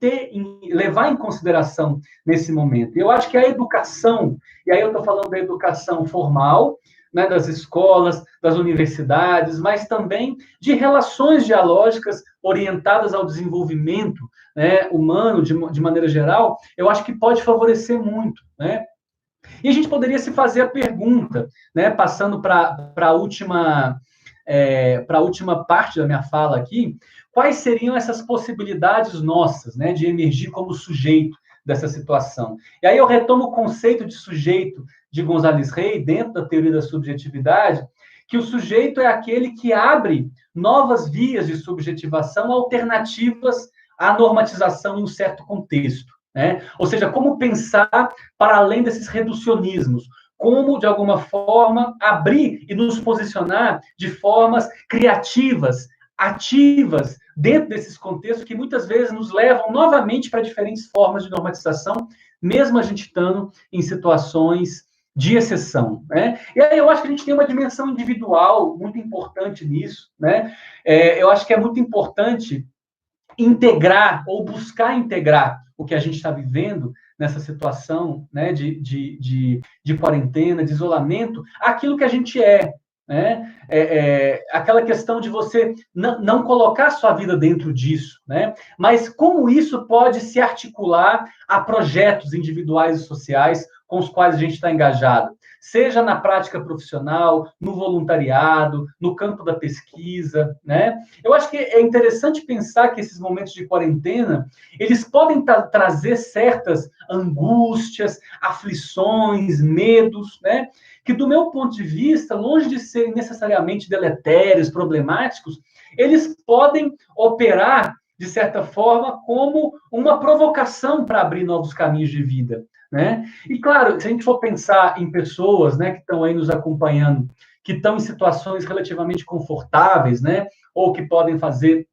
levar em consideração nesse momento. Eu acho que a educação, e aí eu estou falando da educação formal, né, das escolas, das universidades, mas também de relações dialógicas orientadas ao desenvolvimento, né, humano, de maneira geral, eu acho que pode favorecer muito, né? E a gente poderia se fazer a pergunta, né, passando para a última parte da minha fala aqui, quais seriam essas possibilidades nossas, né, de emergir como sujeito dessa situação? E aí eu retomo o conceito de sujeito de González Rey, dentro da teoria da subjetividade, que o sujeito é aquele que abre novas vias de subjetivação alternativas à normatização em um certo contexto, né? Ou seja, como pensar para além desses reducionismos, como, de alguma forma, abrir e nos posicionar de formas criativas, ativas, dentro desses contextos que muitas vezes nos levam novamente para diferentes formas de normatização, mesmo a gente estando em situações de exceção, né? E aí eu acho que a gente tem uma dimensão individual muito importante nisso, né? Eu acho que é muito importante integrar ou buscar integrar o que a gente está vivendo nessa situação, né, de quarentena, de isolamento, aquilo que a gente é, né? Aquela questão de você não colocar sua vida dentro disso, né? Mas como isso pode se articular a projetos individuais e sociais com os quais a gente está engajado, seja na prática profissional, no voluntariado, no campo da pesquisa, né? Eu acho que é interessante pensar que esses momentos de quarentena, eles podem trazer certas angústias, aflições, medos, né? Que, do meu ponto de vista, longe de serem necessariamente deletérios, problemáticos, eles podem operar, de certa forma, como uma provocação para abrir novos caminhos de vida, né? E, claro, se a gente for pensar em pessoas, né, que estão aí nos acompanhando, que estão em situações relativamente confortáveis, né, ou que podem fazer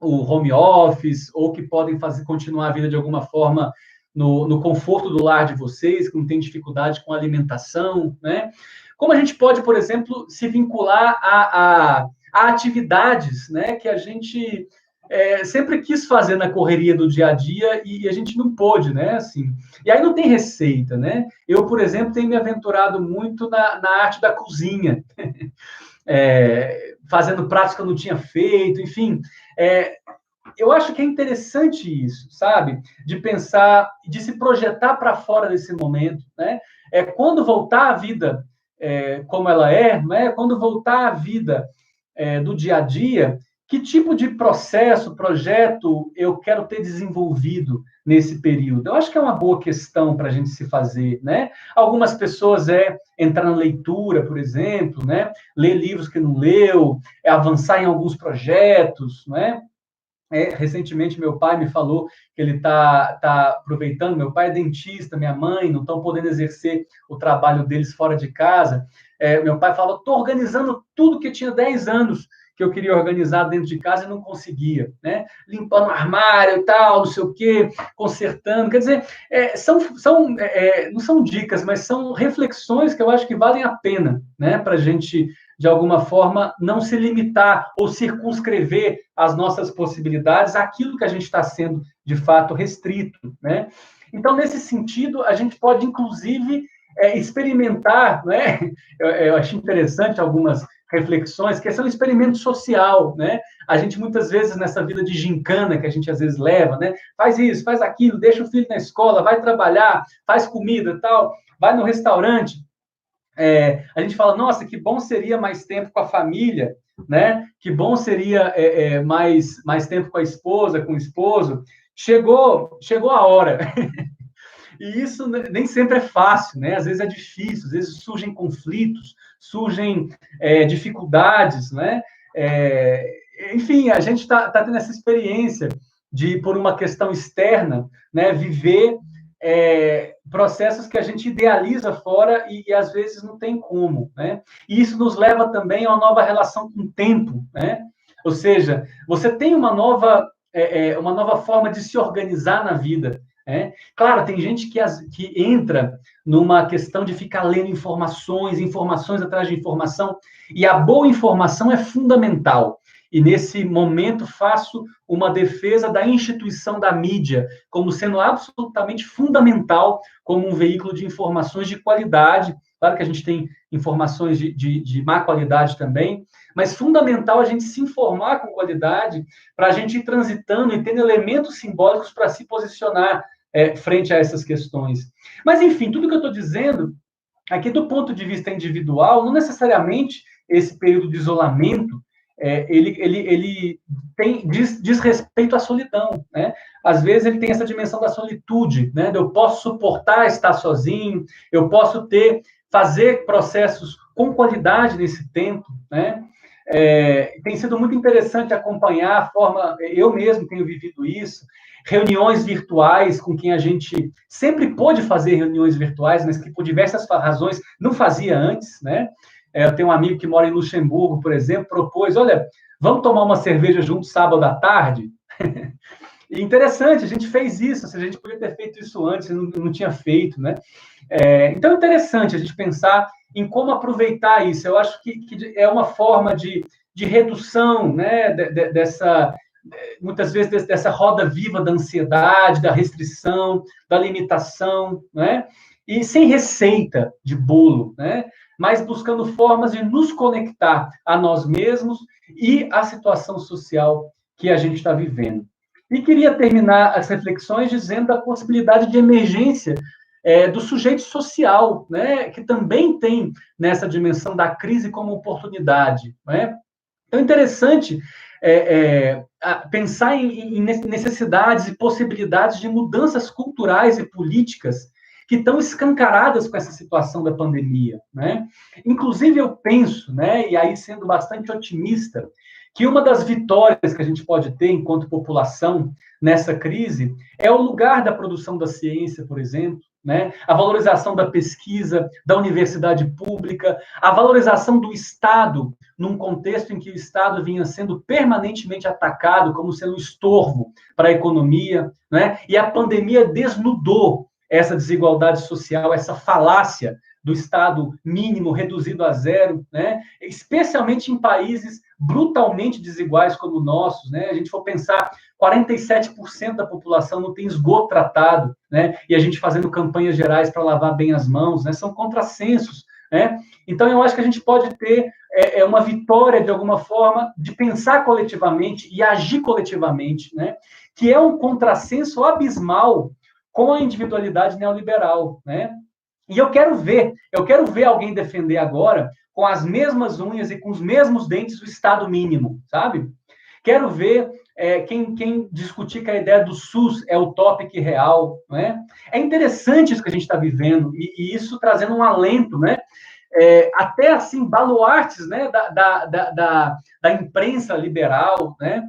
o home office, ou que podem continuar a vida de alguma forma no conforto do lar de vocês, que não tem dificuldade com a alimentação, né? Como a gente pode, por exemplo, se vincular a atividades, né, que a gente sempre quis fazer na correria do dia a dia e a gente não pôde, né? Assim, e aí não tem receita, né? Eu, por exemplo, tenho me aventurado muito na arte da cozinha, fazendo pratos que eu não tinha feito, enfim. Eu acho que é interessante isso, sabe? De pensar, de se projetar para fora desse momento, né? Quando voltar à vida como ela é, né? Quando voltar à vida do dia a dia, que tipo de processo, projeto eu quero ter desenvolvido nesse período? Eu acho que é uma boa questão para a gente se fazer, né? Algumas pessoas entrar na leitura, por exemplo, né? Ler livros que não leu, avançar em alguns projetos, né? Recentemente, meu pai me falou que ele está aproveitando. Meu pai é dentista, minha mãe não estão podendo exercer o trabalho deles fora de casa. Meu pai falou: estou organizando tudo que tinha 10 anos que eu queria organizar dentro de casa e não conseguia, né? Limpando o armário e tal, não sei o quê, consertando. Quer dizer, não são dicas, mas são reflexões que eu acho que valem a pena, né? Para a gente, de alguma forma, não se limitar ou circunscrever as nossas possibilidades àquilo que a gente está sendo, de fato, restrito, né? Então, nesse sentido, a gente pode, inclusive, experimentar, né? Eu achei interessante algumas reflexões, que esse é um experimento social, né? A gente, muitas vezes, nessa vida de gincana que a gente, às vezes, leva, né? Faz isso, faz aquilo, deixa o filho na escola, vai trabalhar, faz comida tal, vai no restaurante. A gente fala, nossa, que bom seria mais tempo com a família, né? Que bom seria mais tempo com a esposa, com o esposo. Chegou a hora. E isso nem sempre é fácil, né? Às vezes é difícil, às vezes surgem conflitos, surgem dificuldades, né? Enfim, a gente está tendo essa experiência de, por uma questão externa, né, viver processos que a gente idealiza fora e às vezes não tem como, né? E isso nos leva também a uma nova relação com o tempo, né? Ou seja, você tem uma nova forma de se organizar na vida. Claro, tem gente que entra numa questão de ficar lendo informações atrás de informação, e a boa informação é fundamental. E nesse momento faço uma defesa da instituição da mídia como sendo absolutamente fundamental como um veículo de informações de qualidade. Claro que a gente tem informações de má qualidade também, mas fundamental a gente se informar com qualidade para a gente ir transitando e tendo elementos simbólicos para se posicionar frente a essas questões. Mas, enfim, tudo que eu estou dizendo, aqui do ponto de vista individual, não necessariamente esse período de isolamento ele diz respeito à solidão, né? Às vezes ele tem essa dimensão da solitude, né? Eu posso suportar estar sozinho, eu posso fazer processos com qualidade nesse tempo, né? Tem sido muito interessante acompanhar a forma, eu mesmo tenho vivido isso, reuniões virtuais com quem a gente sempre pôde fazer reuniões virtuais, mas que por diversas razões não fazia antes, né? Eu tenho um amigo que mora em Luxemburgo, por exemplo, propôs, olha, vamos tomar uma cerveja junto sábado à tarde? E interessante, a gente fez isso, a gente podia ter feito isso antes, não tinha feito, né? Então é interessante a gente pensar em como aproveitar isso. Eu acho que é uma forma de redução, né, muitas vezes dessa roda viva da ansiedade, da restrição, da limitação, né? E sem receita de bolo, né? Mas buscando formas de nos conectar a nós mesmos e à situação social que a gente está vivendo. E queria terminar as reflexões dizendo da possibilidade de emergência do sujeito social, né, que também tem nessa dimensão da crise como oportunidade. Né? Então, é interessante pensar em necessidades e possibilidades de mudanças culturais e políticas que estão escancaradas com essa situação da pandemia. Né? Inclusive, eu penso, né, e aí sendo bastante otimista, que uma das vitórias que a gente pode ter enquanto população nessa crise é o lugar da produção da ciência, por exemplo, né? A valorização da pesquisa, da universidade pública, a valorização do Estado, num contexto em que o Estado vinha sendo permanentemente atacado como sendo um estorvo para a economia, né? E a pandemia desnudou essa desigualdade social, essa falácia do Estado mínimo reduzido a zero, né? Especialmente em países brutalmente desiguais como o nosso, né? A gente for pensar, 47% da população não tem esgoto tratado, né? E a gente fazendo campanhas gerais para lavar bem as mãos, né? São contrassensos, né? Então, eu acho que a gente pode ter uma vitória, de alguma forma, de pensar coletivamente e agir coletivamente, né? Que é um contrassenso abismal com a individualidade neoliberal, né? E eu quero ver alguém defender agora, com as mesmas unhas e com os mesmos dentes, o Estado mínimo, sabe? Quero ver quem discutir que a ideia do SUS é utópica e real, né? É interessante isso que a gente está vivendo, e isso trazendo um alento, né? até assim, baluartes, né, da imprensa liberal, né?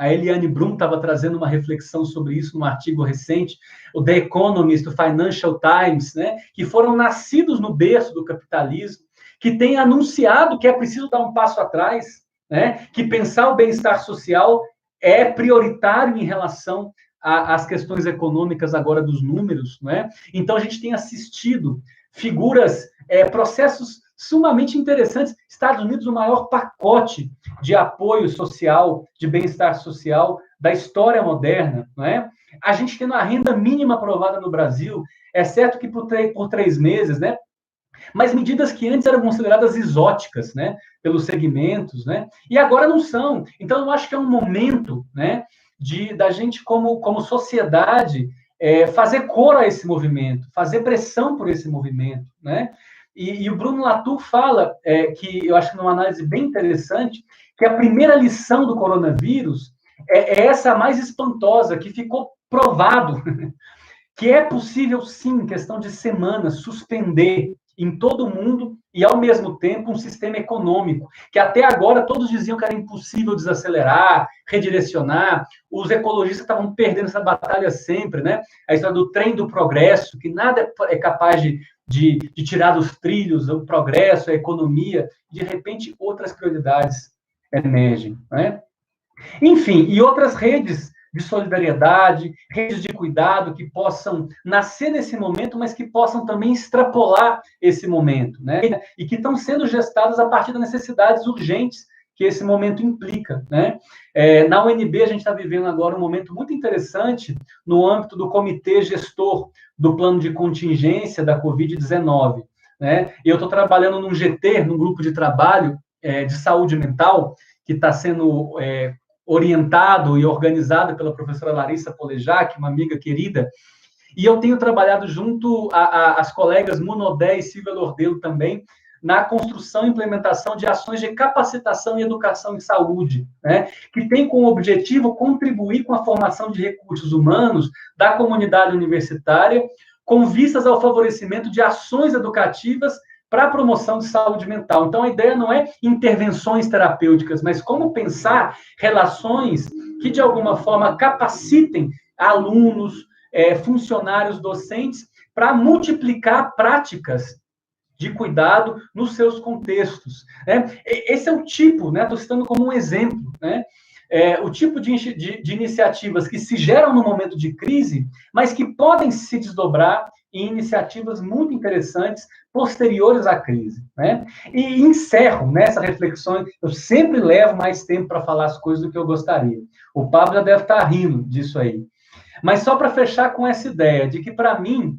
A Eliane Brum estava trazendo uma reflexão sobre isso num artigo recente, o The Economist, o Financial Times, né, que foram nascidos no berço do capitalismo, que têm anunciado que é preciso dar um passo atrás, né, que pensar o bem-estar social é prioritário em relação às questões econômicas agora dos números, né? Então a gente tem assistido figuras, processos sumamente interessantes. Estados Unidos, o maior pacote de apoio social, de bem-estar social da história moderna, não é? A gente tendo a renda mínima aprovada no Brasil, é certo que por 3 meses, né? Mas medidas que antes eram consideradas exóticas, né? Pelos segmentos, né? E agora não são. Então, eu acho que é um momento, né? Da gente, como sociedade, fazer cor a esse movimento, fazer pressão por esse movimento, né? E o Bruno Latour fala, que eu acho que numa análise bem interessante, que a primeira lição do coronavírus é essa mais espantosa, que ficou provado que é possível, sim, em questão de semanas, suspender em todo o mundo e, ao mesmo tempo, um sistema econômico, que até agora todos diziam que era impossível desacelerar, redirecionar. Os ecologistas estavam perdendo essa batalha sempre, né? A história do trem do progresso, que nada é capaz de tirar dos trilhos o progresso, a economia. De repente, outras prioridades emergem, né? Enfim, e outras redes de solidariedade, redes de cuidado que possam nascer nesse momento, mas que possam também extrapolar esse momento, né? E que estão sendo gestadas a partir das necessidades urgentes que esse momento implica, né? Na UNB, a gente está vivendo agora um momento muito interessante no âmbito do comitê gestor do plano de contingência da Covid-19, né? E eu estou trabalhando num GT, num grupo de trabalho de saúde mental, que está sendo orientado e organizado pela professora Larissa Polejac, uma amiga querida, e eu tenho trabalhado junto às colegas Munodé e Silvia Lordelo também, na construção e implementação de ações de capacitação e educação em saúde, né, que tem como objetivo contribuir com a formação de recursos humanos da comunidade universitária, com vistas ao favorecimento de ações educativas para a promoção de saúde mental. Então, a ideia não é intervenções terapêuticas, mas como pensar relações que, de alguma forma, capacitem alunos, funcionários, docentes, para multiplicar práticas de cuidado nos seus contextos. Né? Esse é o tipo, né? Estou citando como um exemplo, né? O tipo de iniciativas que se geram no momento de crise, mas que podem se desdobrar em iniciativas muito interessantes posteriores à crise, né? E encerro nessa reflexão. Eu sempre levo mais tempo para falar as coisas do que eu gostaria. O Pablo já deve estar rindo disso aí. Mas só para fechar com essa ideia de que, para mim,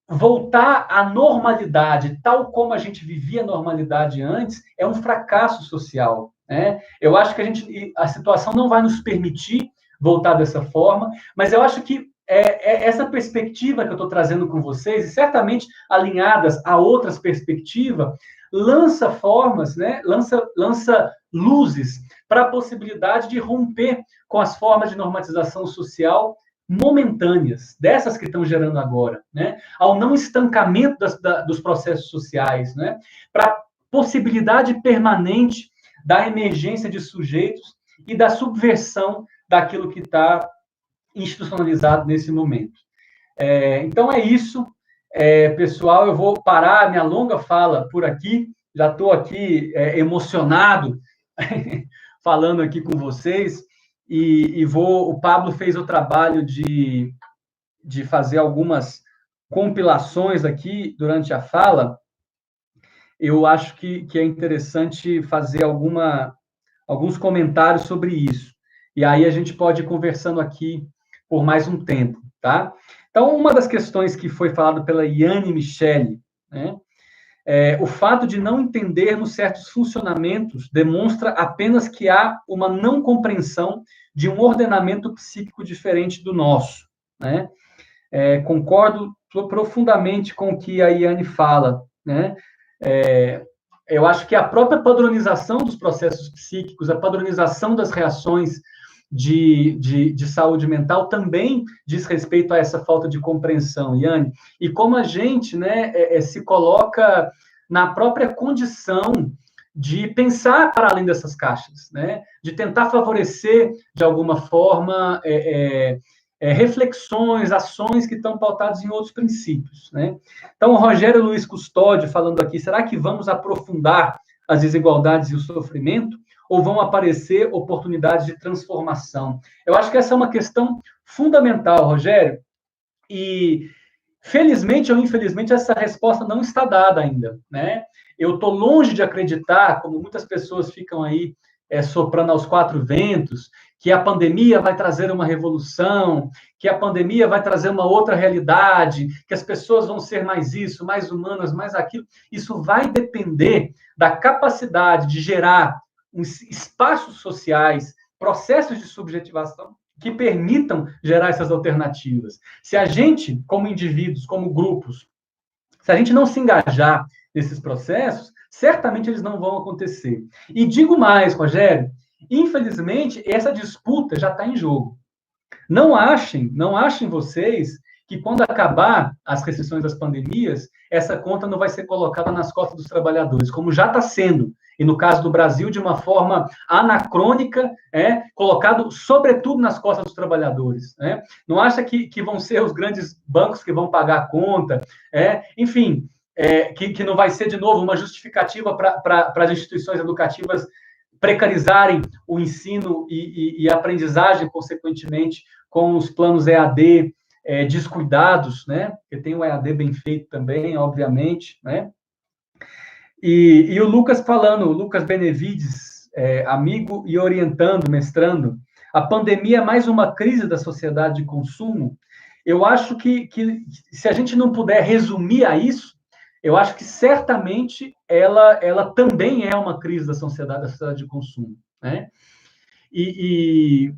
voltar à normalidade, tal como a gente vivia a normalidade antes, é um fracasso social, né? Eu acho que a situação não vai nos permitir voltar dessa forma, mas eu acho que essa perspectiva que eu estou trazendo com vocês, e certamente alinhadas a outras perspectivas, lança formas, né? lança luzes para a possibilidade de romper com as formas de normatização social momentâneas, dessas que estão gerando agora, né? Ao não estancamento dos processos sociais, né? Para a possibilidade permanente da emergência de sujeitos e da subversão daquilo que está institucionalizado nesse momento. Então, é isso. Pessoal, eu vou parar a minha longa fala por aqui, já estou aqui emocionado falando aqui com vocês, o Pablo fez o trabalho de fazer algumas compilações aqui durante a fala. Eu acho que é interessante fazer alguns comentários sobre isso. E aí a gente pode ir conversando aqui por mais um tempo, tá? Então, uma das questões que foi falada pela Iane Michele, né? O fato de não entendermos certos funcionamentos demonstra apenas que há uma não compreensão de um ordenamento psíquico diferente do nosso, né? Concordo profundamente com o que a Iane fala, né? Eu acho que a própria padronização dos processos psíquicos, a padronização das reações de saúde mental também diz respeito a essa falta de compreensão, Yane, e como a gente, né, se coloca na própria condição de pensar para além dessas caixas, né, de tentar favorecer, de alguma forma, reflexões, ações que estão pautadas em outros princípios, né? Então, o Rogério Luiz Custódio falando aqui, será que vamos aprofundar as desigualdades e o sofrimento? Ou vão aparecer oportunidades de transformação? Eu acho que essa é uma questão fundamental, Rogério, e felizmente ou infelizmente essa resposta não está dada ainda, né? Eu estou longe de acreditar, como muitas pessoas ficam aí soprando aos quatro ventos, que a pandemia vai trazer uma revolução, que a pandemia vai trazer uma outra realidade, que as pessoas vão ser mais isso, mais humanas, mais aquilo. Isso vai depender da capacidade de gerar espaços sociais, processos de subjetivação que permitam gerar essas alternativas. Se a gente, como indivíduos, como grupos, se a gente não se engajar nesses processos, certamente eles não vão acontecer. E digo mais, Rogério, infelizmente, essa disputa já está em jogo. Não achem vocês que quando acabar as restrições das pandemias, essa conta não vai ser colocada nas costas dos trabalhadores, como já está sendo, e no caso do Brasil, de uma forma anacrônica, colocado sobretudo nas costas dos trabalhadores. Não acha que vão ser os grandes bancos que vão pagar a conta, enfim, que não vai ser, de novo, uma justificativa para as instituições educativas precarizarem o ensino e a aprendizagem, consequentemente, com os planos EAD descuidados, né? Porque tem o EAD bem feito também, obviamente, né? E o Lucas falando, o Lucas Benevides, amigo e orientando, mestrando, a pandemia é mais uma crise da sociedade de consumo. Eu acho que se a gente não puder resumir a isso, eu acho que certamente ela também é uma crise da sociedade de consumo, né? E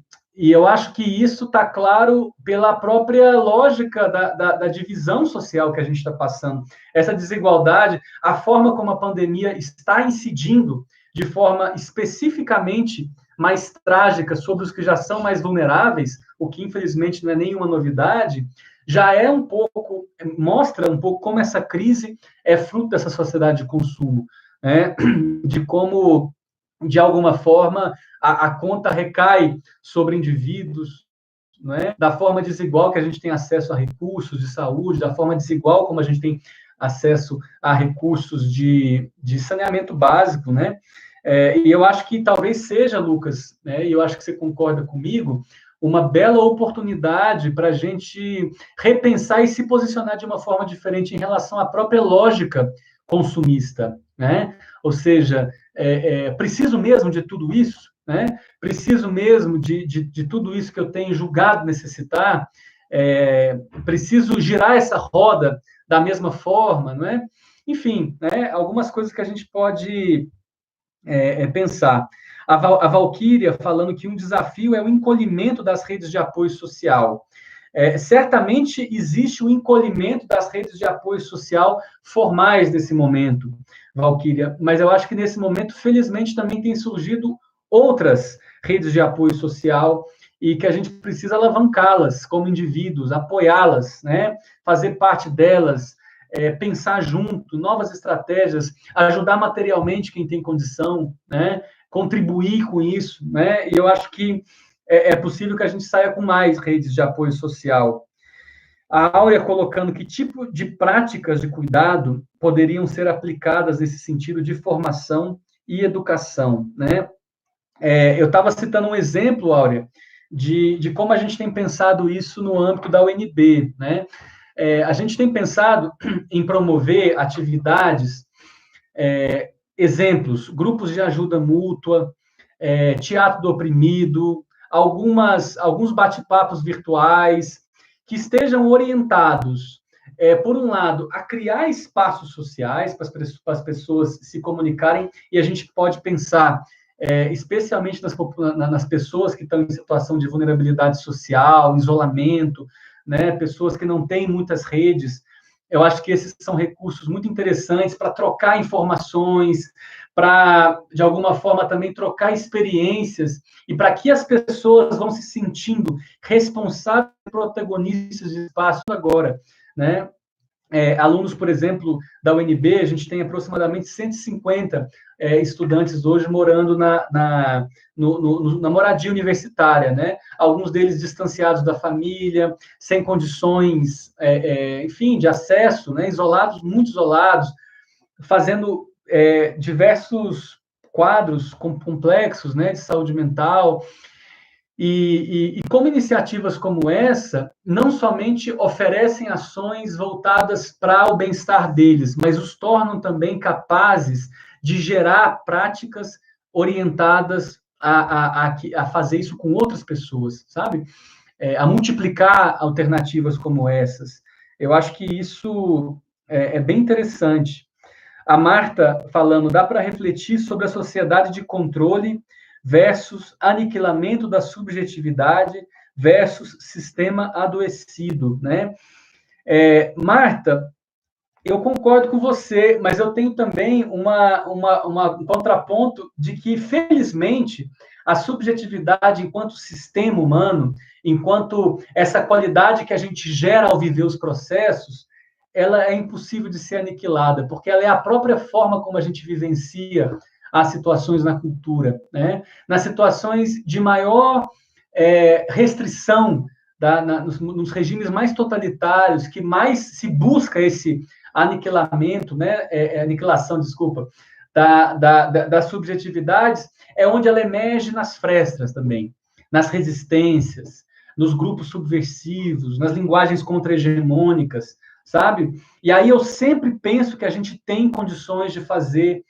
eu acho que isso está claro pela própria lógica da divisão social que a gente está passando. Essa desigualdade, a forma como a pandemia está incidindo de forma especificamente mais trágica sobre os que já são mais vulneráveis, o que infelizmente não é nenhuma novidade, já é um pouco, mostra um pouco como essa crise é fruto dessa sociedade de consumo, né? De como, de alguma forma, a conta recai sobre indivíduos, não é? Da forma desigual que a gente tem acesso a recursos de saúde, da forma desigual como a gente tem acesso a recursos de saneamento básico, né? E eu acho que talvez seja, Lucas, né, e eu acho que você concorda comigo, uma bela oportunidade para a gente repensar e se posicionar de uma forma diferente em relação à própria lógica consumista, né? Ou seja, preciso mesmo de tudo isso, né? Preciso mesmo de tudo isso que eu tenho julgado necessitar, preciso girar essa roda da mesma forma, não é? Enfim, né? Algumas coisas que a gente pode pensar. A Valquíria falando que um desafio é o encolhimento das redes de apoio social. Certamente existe o encolhimento das redes de apoio social formais nesse momento, Valquíria, mas eu acho que nesse momento, felizmente, também tem surgido outras redes de apoio social e que a gente precisa alavancá-las como indivíduos, apoiá-las, né? Fazer parte delas, pensar junto, novas estratégias, ajudar materialmente quem tem condição, né? Contribuir com isso, né? E eu acho que é possível que a gente saia com mais redes de apoio social. A Áurea colocando que tipo de práticas de cuidado poderiam ser aplicadas nesse sentido de formação e educação, né? Eu estava citando um exemplo, Áurea, de como a gente tem pensado isso no âmbito da UNB, né? A gente tem pensado em promover atividades, exemplos, grupos de ajuda mútua, teatro do oprimido, alguns bate-papos virtuais, que estejam orientados, por um lado, a criar espaços sociais para as pessoas se comunicarem, e a gente pode pensar, especialmente nas pessoas que estão em situação de vulnerabilidade social, isolamento, né, pessoas que não têm muitas redes. Eu acho que esses são recursos muito interessantes para trocar informações, para, de alguma forma, também trocar experiências e para que as pessoas vão se sentindo responsáveis e protagonistas de espaço agora, né? Alunos, por exemplo, da UNB, a gente tem aproximadamente 150 estudantes hoje morando na moradia universitária, né? Alguns deles distanciados da família, sem condições, enfim, de acesso, né? Isolados, muito isolados, fazendo diversos quadros complexos, né, de saúde mental. E como iniciativas como essa não somente oferecem ações voltadas para o bem-estar deles, mas os tornam também capazes de gerar práticas orientadas a fazer isso com outras pessoas, sabe? A multiplicar alternativas como essas. Eu acho que isso é bem interessante. A Marta falando, dá para refletir sobre a sociedade de controle versus aniquilamento da subjetividade versus sistema adoecido, né? Marta, eu concordo com você, mas eu tenho também um contraponto de que, felizmente, a subjetividade enquanto sistema humano, enquanto essa qualidade que a gente gera ao viver os processos, ela é impossível de ser aniquilada, porque ela é a própria forma como a gente vivencia as situações na cultura, né? Nas situações de maior restrição, nos regimes mais totalitários, que mais se busca esse aniquilamento, né? Aniquilação, desculpa, das subjetividades, é onde ela emerge nas frestas também, nas resistências, nos grupos subversivos, nas linguagens contra-hegemônicas, sabe? E aí eu sempre penso que a gente tem condições de fazer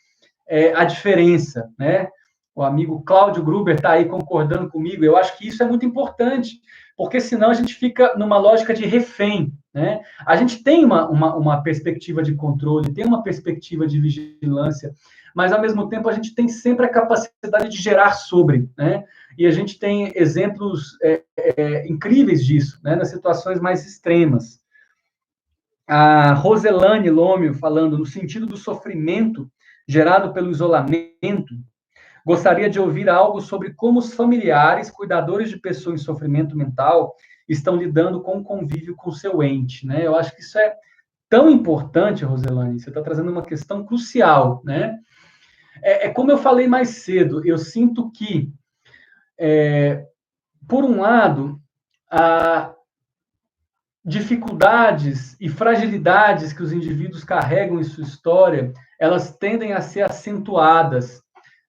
a diferença, né? O amigo Cláudio Gruber está aí concordando comigo. Eu acho que isso é muito importante, porque senão a gente fica numa lógica de refém, né? A gente tem uma perspectiva de controle, tem uma perspectiva de vigilância, mas ao mesmo tempo a gente tem sempre a capacidade de gerar sobre, né? E a gente tem exemplos incríveis disso, né? Nas situações mais extremas. A Roselane Lômio falando no sentido do sofrimento gerado pelo isolamento, gostaria de ouvir algo sobre como os familiares, cuidadores de pessoas em sofrimento mental, estão lidando com o convívio com o seu ente, né? Eu acho que isso é tão importante, Roselane, você está trazendo uma questão crucial, né? Como eu falei mais cedo, eu sinto que, por um lado, a dificuldades e fragilidades que os indivíduos carregam em sua história, elas tendem a ser acentuadas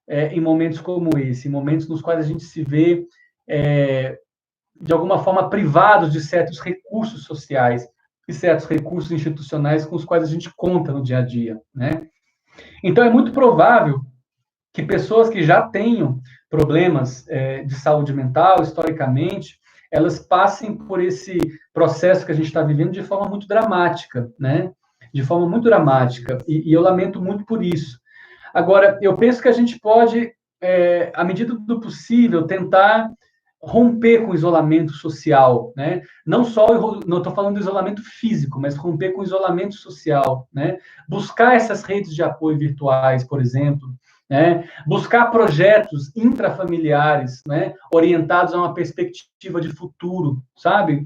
em momentos como esse, em momentos nos quais a gente se vê, de alguma forma, privados de certos recursos sociais e certos recursos institucionais com os quais a gente conta no dia a dia, né? Então, é muito provável que pessoas que já tenham problemas de saúde mental, historicamente, elas passem por esse processo que a gente está vivendo de forma muito dramática, né? De forma muito dramática. E eu lamento muito por isso. Agora, eu penso que a gente pode, à medida do possível, tentar romper com o isolamento social, né? Não estou falando do isolamento físico, mas romper com o isolamento social, né? Buscar essas redes de apoio virtuais, por exemplo, né? Buscar projetos intrafamiliares, né? Orientados a uma perspectiva de futuro, sabe?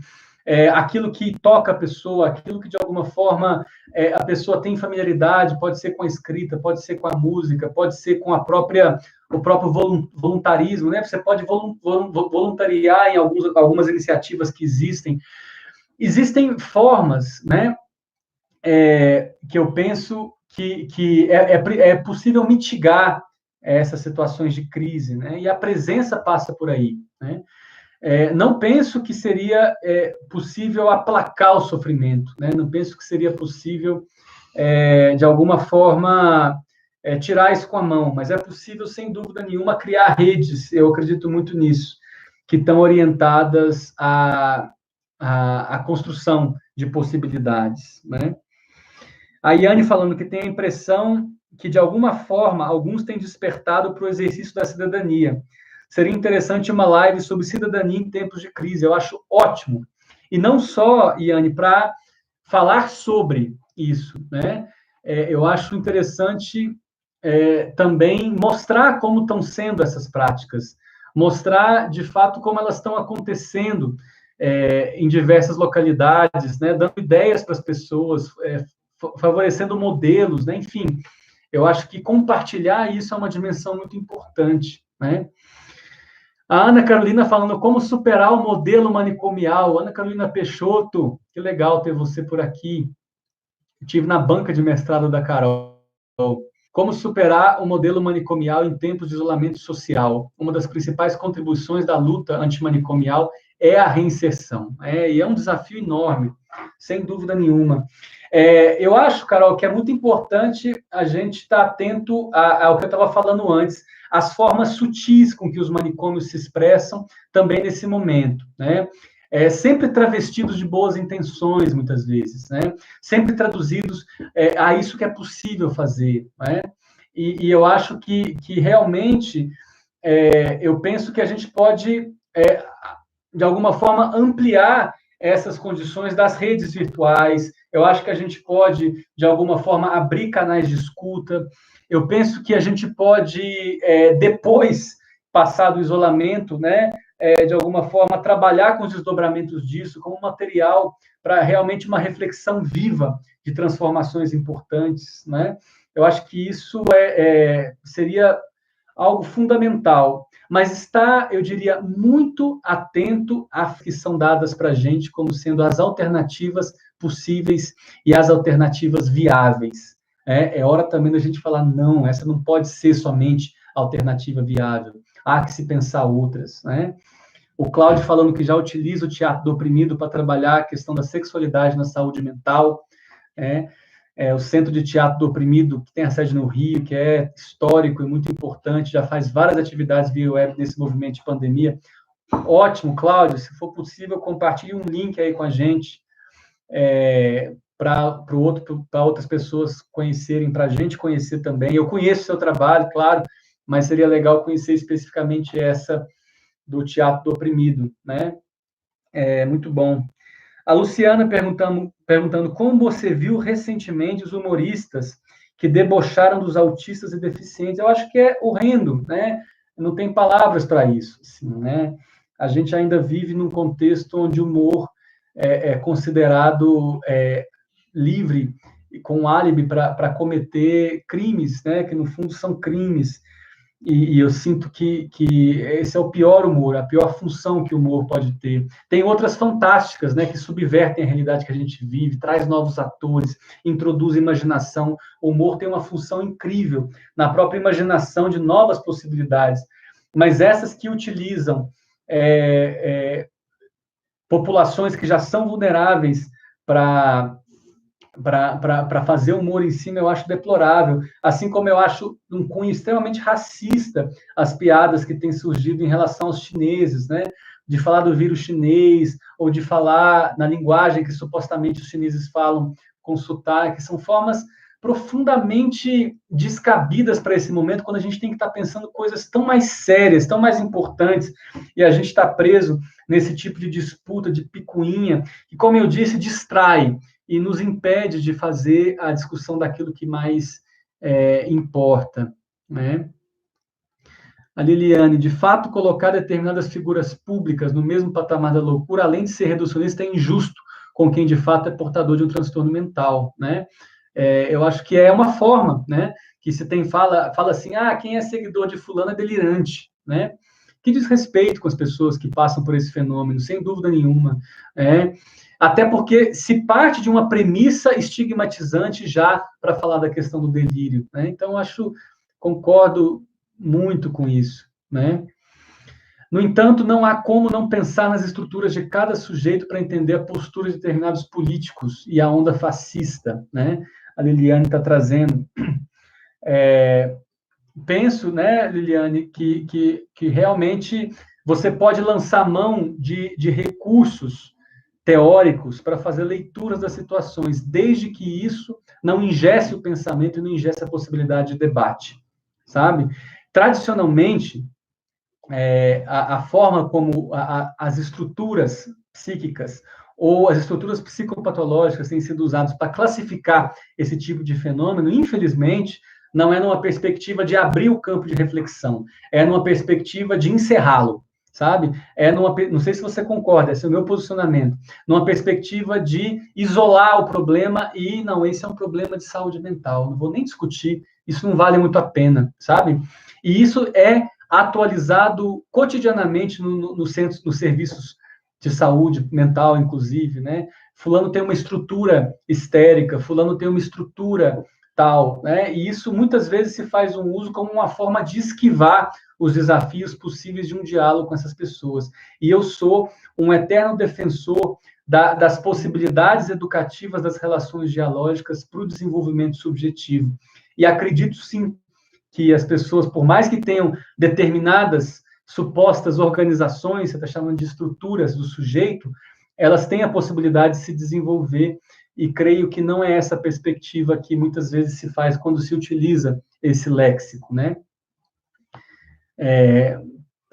Aquilo que toca a pessoa, aquilo que de alguma forma a pessoa tem familiaridade, pode ser com a escrita, pode ser com a música, pode ser com o próprio voluntarismo, né? Você pode voluntariar em algumas iniciativas que existem. Existem formas, né? Que eu penso que é possível mitigar essas situações de crise, né? E a presença passa por aí, né? Não penso que seria possível aplacar o sofrimento, né? Não penso que seria possível, de alguma forma, tirar isso com a mão, mas é possível, sem dúvida nenhuma, criar redes, eu acredito muito nisso, que estão orientadas à construção de possibilidades, né? A Yane falando que tem a impressão que, de alguma forma, alguns têm despertado para o exercício da cidadania. Seria interessante uma live sobre cidadania em tempos de crise. Eu acho ótimo. E não só, Yane, para falar sobre isso, né? Eu acho interessante também mostrar como estão sendo essas práticas, mostrar, de fato, como elas estão acontecendo em diversas localidades, né, dando ideias para as pessoas, favorecendo modelos, né, enfim. Eu acho que compartilhar isso é uma dimensão muito importante, né? A Ana Carolina falando como superar o modelo manicomial. Ana Carolina Peixoto, que legal ter você por aqui. Estive na banca de mestrado da Carol. Como superar o modelo manicomial em tempos de isolamento social? Uma das principais contribuições da luta antimanicomial é a reinserção. E é um desafio enorme, sem dúvida nenhuma. Eu acho, Carol, que é muito importante a gente estar atento ao que eu estava falando antes, as formas sutis com que os manicômios se expressam também nesse momento, né? Sempre travestidos de boas intenções, muitas vezes, né? Sempre traduzidos a isso que é possível fazer, né? E eu acho que realmente, eu penso que a gente pode, de alguma forma, ampliar essas condições das redes virtuais. Eu acho que a gente pode, de alguma forma, abrir canais de escuta. Eu penso que a gente pode, depois, passar do isolamento, né, de alguma forma, trabalhar com os desdobramentos disso como material para realmente uma reflexão viva de transformações importantes, né? Eu acho que isso seria algo fundamental, mas está, eu diria, muito atento às que são dadas para a gente como sendo as alternativas possíveis e as alternativas viáveis. É hora também da gente falar, não, essa não pode ser somente alternativa viável, há que se pensar outras, né? O Cláudio falando que já utiliza o teatro do oprimido para trabalhar a questão da sexualidade na saúde mental, o Centro de Teatro do Oprimido, que tem a sede no Rio, que é histórico e muito importante, já faz várias atividades via web nesse movimento de pandemia. Ótimo, Cláudio, se for possível, compartilhe um link aí com a gente, para outras pessoas conhecerem, para a gente conhecer também. Eu conheço o seu trabalho, claro, mas seria legal conhecer especificamente essa do Teatro do Oprimido, né? Muito bom. A Luciana perguntando como você viu recentemente os humoristas que debocharam dos autistas e deficientes. Eu acho que é horrendo, né? Não tem palavras para isso, assim, né? A gente ainda vive num contexto onde o humor é considerado livre e com álibi para cometer crimes, né? Que no fundo são crimes. E eu sinto que esse é o pior humor, a pior função que o humor pode ter. Tem outras fantásticas, né, que subvertem a realidade que a gente vive, traz novos atores, introduz imaginação. O humor tem uma função incrível na própria imaginação de novas possibilidades. Mas essas que utilizam populações que já são vulneráveis para fazer humor em cima, eu acho deplorável. Assim como eu acho um cunho extremamente racista as piadas que têm surgido em relação aos chineses, né? De falar do vírus chinês, ou de falar na linguagem que supostamente os chineses falam com sotaque, são formas profundamente descabidas para esse momento, quando a gente tem que estar pensando coisas tão mais sérias, tão mais importantes, e a gente está preso nesse tipo de disputa, de picuinha, que, como eu disse, distrai e nos impede de fazer a discussão daquilo que mais importa, né? A Liliane, de fato, colocar determinadas figuras públicas no mesmo patamar da loucura, além de ser reducionista, é injusto com quem, de fato, é portador de um transtorno mental, né? Eu acho que é uma forma, né? Que se tem, fala assim, quem é seguidor de fulano é delirante, né? Que diz respeito com as pessoas que passam por esse fenômeno, sem dúvida nenhuma, até porque se parte de uma premissa estigmatizante já para falar da questão do delírio, né? Então, concordo muito com isso, né? No entanto, não há como não pensar nas estruturas de cada sujeito para entender a postura de determinados políticos e a onda fascista, né? A Liliane está trazendo. Penso, né, Liliane, que realmente você pode lançar mão de recursos teóricos para fazer leituras das situações, desde que isso não ingesse o pensamento e não ingesse a possibilidade de debate, sabe? Tradicionalmente, a forma como as estruturas psíquicas ou as estruturas psicopatológicas têm sido usadas para classificar esse tipo de fenômeno, infelizmente, não é numa perspectiva de abrir o campo de reflexão, é numa perspectiva de encerrá-lo, sabe? Não sei se você concorda, esse é o meu posicionamento, numa perspectiva de isolar o problema e, não, esse é um problema de saúde mental, não vou nem discutir, isso não vale muito a pena, sabe? E isso é atualizado cotidianamente nos serviços de saúde mental, inclusive, né? Fulano tem uma estrutura histérica, fulano tem uma estrutura tal, né? E isso muitas vezes se faz um uso como uma forma de esquivar os desafios possíveis de um diálogo com essas pessoas. E eu sou um eterno defensor das possibilidades educativas das relações dialógicas para o desenvolvimento subjetivo. E acredito, sim, que as pessoas, por mais que tenham determinadas supostas organizações, você está chamando de estruturas do sujeito, elas têm a possibilidade de se desenvolver, e creio que não é essa perspectiva que muitas vezes se faz quando se utiliza esse léxico, né?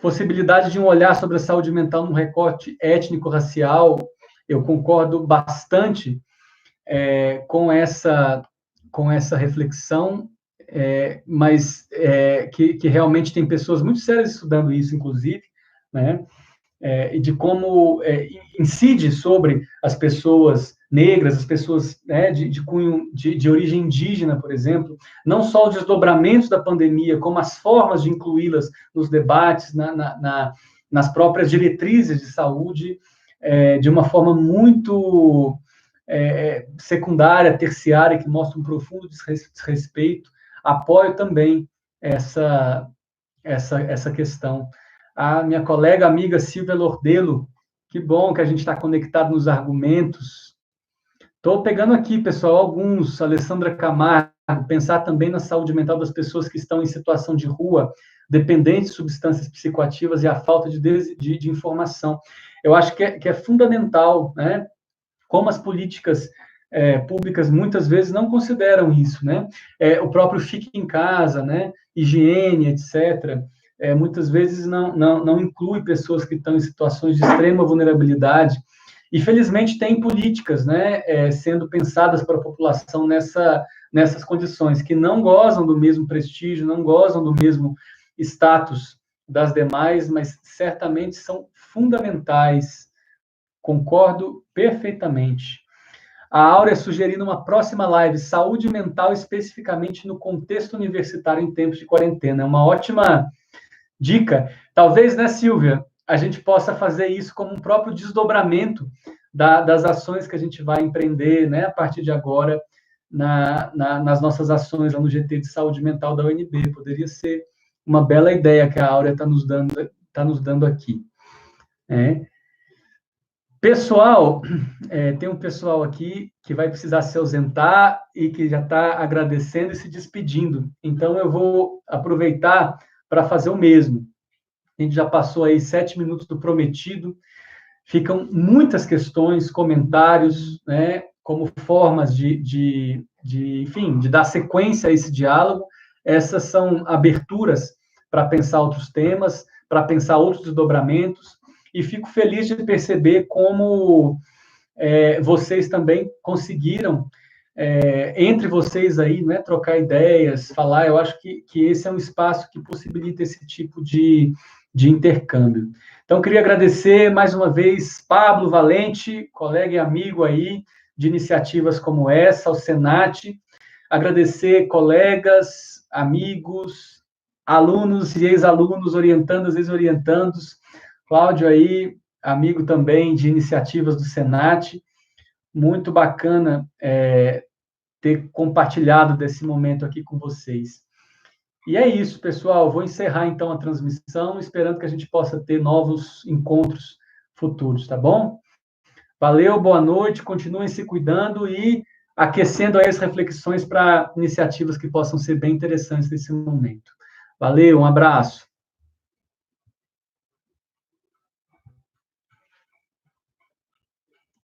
Possibilidade de um olhar sobre a saúde mental num recorte étnico-racial, eu concordo bastante com essa reflexão, mas que realmente tem pessoas muito sérias estudando isso, inclusive, né? E de como incide sobre as pessoas negras, as pessoas, né, de cunho de origem indígena, por exemplo, não só os desdobramentos da pandemia, como as formas de incluí-las nos debates, nas próprias diretrizes de saúde, de uma forma muito secundária, terciária, que mostra um profundo desrespeito. Apoio também essa questão. A minha colega, amiga Silvia Lordelo, que bom que a gente está conectado nos argumentos. Estou pegando aqui, pessoal, alguns. Alessandra Camargo, pensar também na saúde mental das pessoas que estão em situação de rua, dependentes de substâncias psicoativas e a falta de informação. Eu acho que é fundamental, né? Como as políticas públicas muitas vezes não consideram isso, né? O próprio fique em casa, né? Higiene, etc., muitas vezes não inclui pessoas que estão em situações de extrema vulnerabilidade. E, felizmente, tem políticas, né, sendo pensadas para a população nessas condições, que não gozam do mesmo prestígio, não gozam do mesmo status das demais, mas certamente são fundamentais. Concordo perfeitamente. A Áurea sugerindo uma próxima live, saúde mental especificamente no contexto universitário em tempos de quarentena. É uma ótima dica. Talvez, né, Silvia, a gente possa fazer isso como um próprio desdobramento das ações que a gente vai empreender, né, a partir de agora, nas nossas ações lá no GT de Saúde Mental da UNB. Poderia ser uma bela ideia que a Áurea está nos dando aqui. Pessoal, tem um pessoal aqui que vai precisar se ausentar e que já está agradecendo e se despedindo. Então, eu vou aproveitar para fazer o mesmo. A gente já passou aí 7 minutos do prometido. Ficam muitas questões, comentários, né, como formas enfim, de dar sequência a esse diálogo. Essas são aberturas para pensar outros temas, para pensar outros desdobramentos. E fico feliz de perceber como vocês também conseguiram, entre vocês aí, né, trocar ideias, falar. Eu acho que esse é um espaço que possibilita esse tipo de intercâmbio. Então, queria agradecer mais uma vez Pablo Valente, colega e amigo aí de iniciativas como essa, ao Senat. Agradecer colegas, amigos, alunos e ex-alunos, orientandos, ex-orientandos. Cláudio aí, amigo também de iniciativas do Senat. Muito bacana ter compartilhado desse momento aqui com vocês. E é isso, pessoal. Vou encerrar, então, a transmissão, esperando que a gente possa ter novos encontros futuros, tá bom? Valeu, boa noite, continuem se cuidando e aquecendo aí as reflexões para iniciativas que possam ser bem interessantes nesse momento. Valeu, um abraço.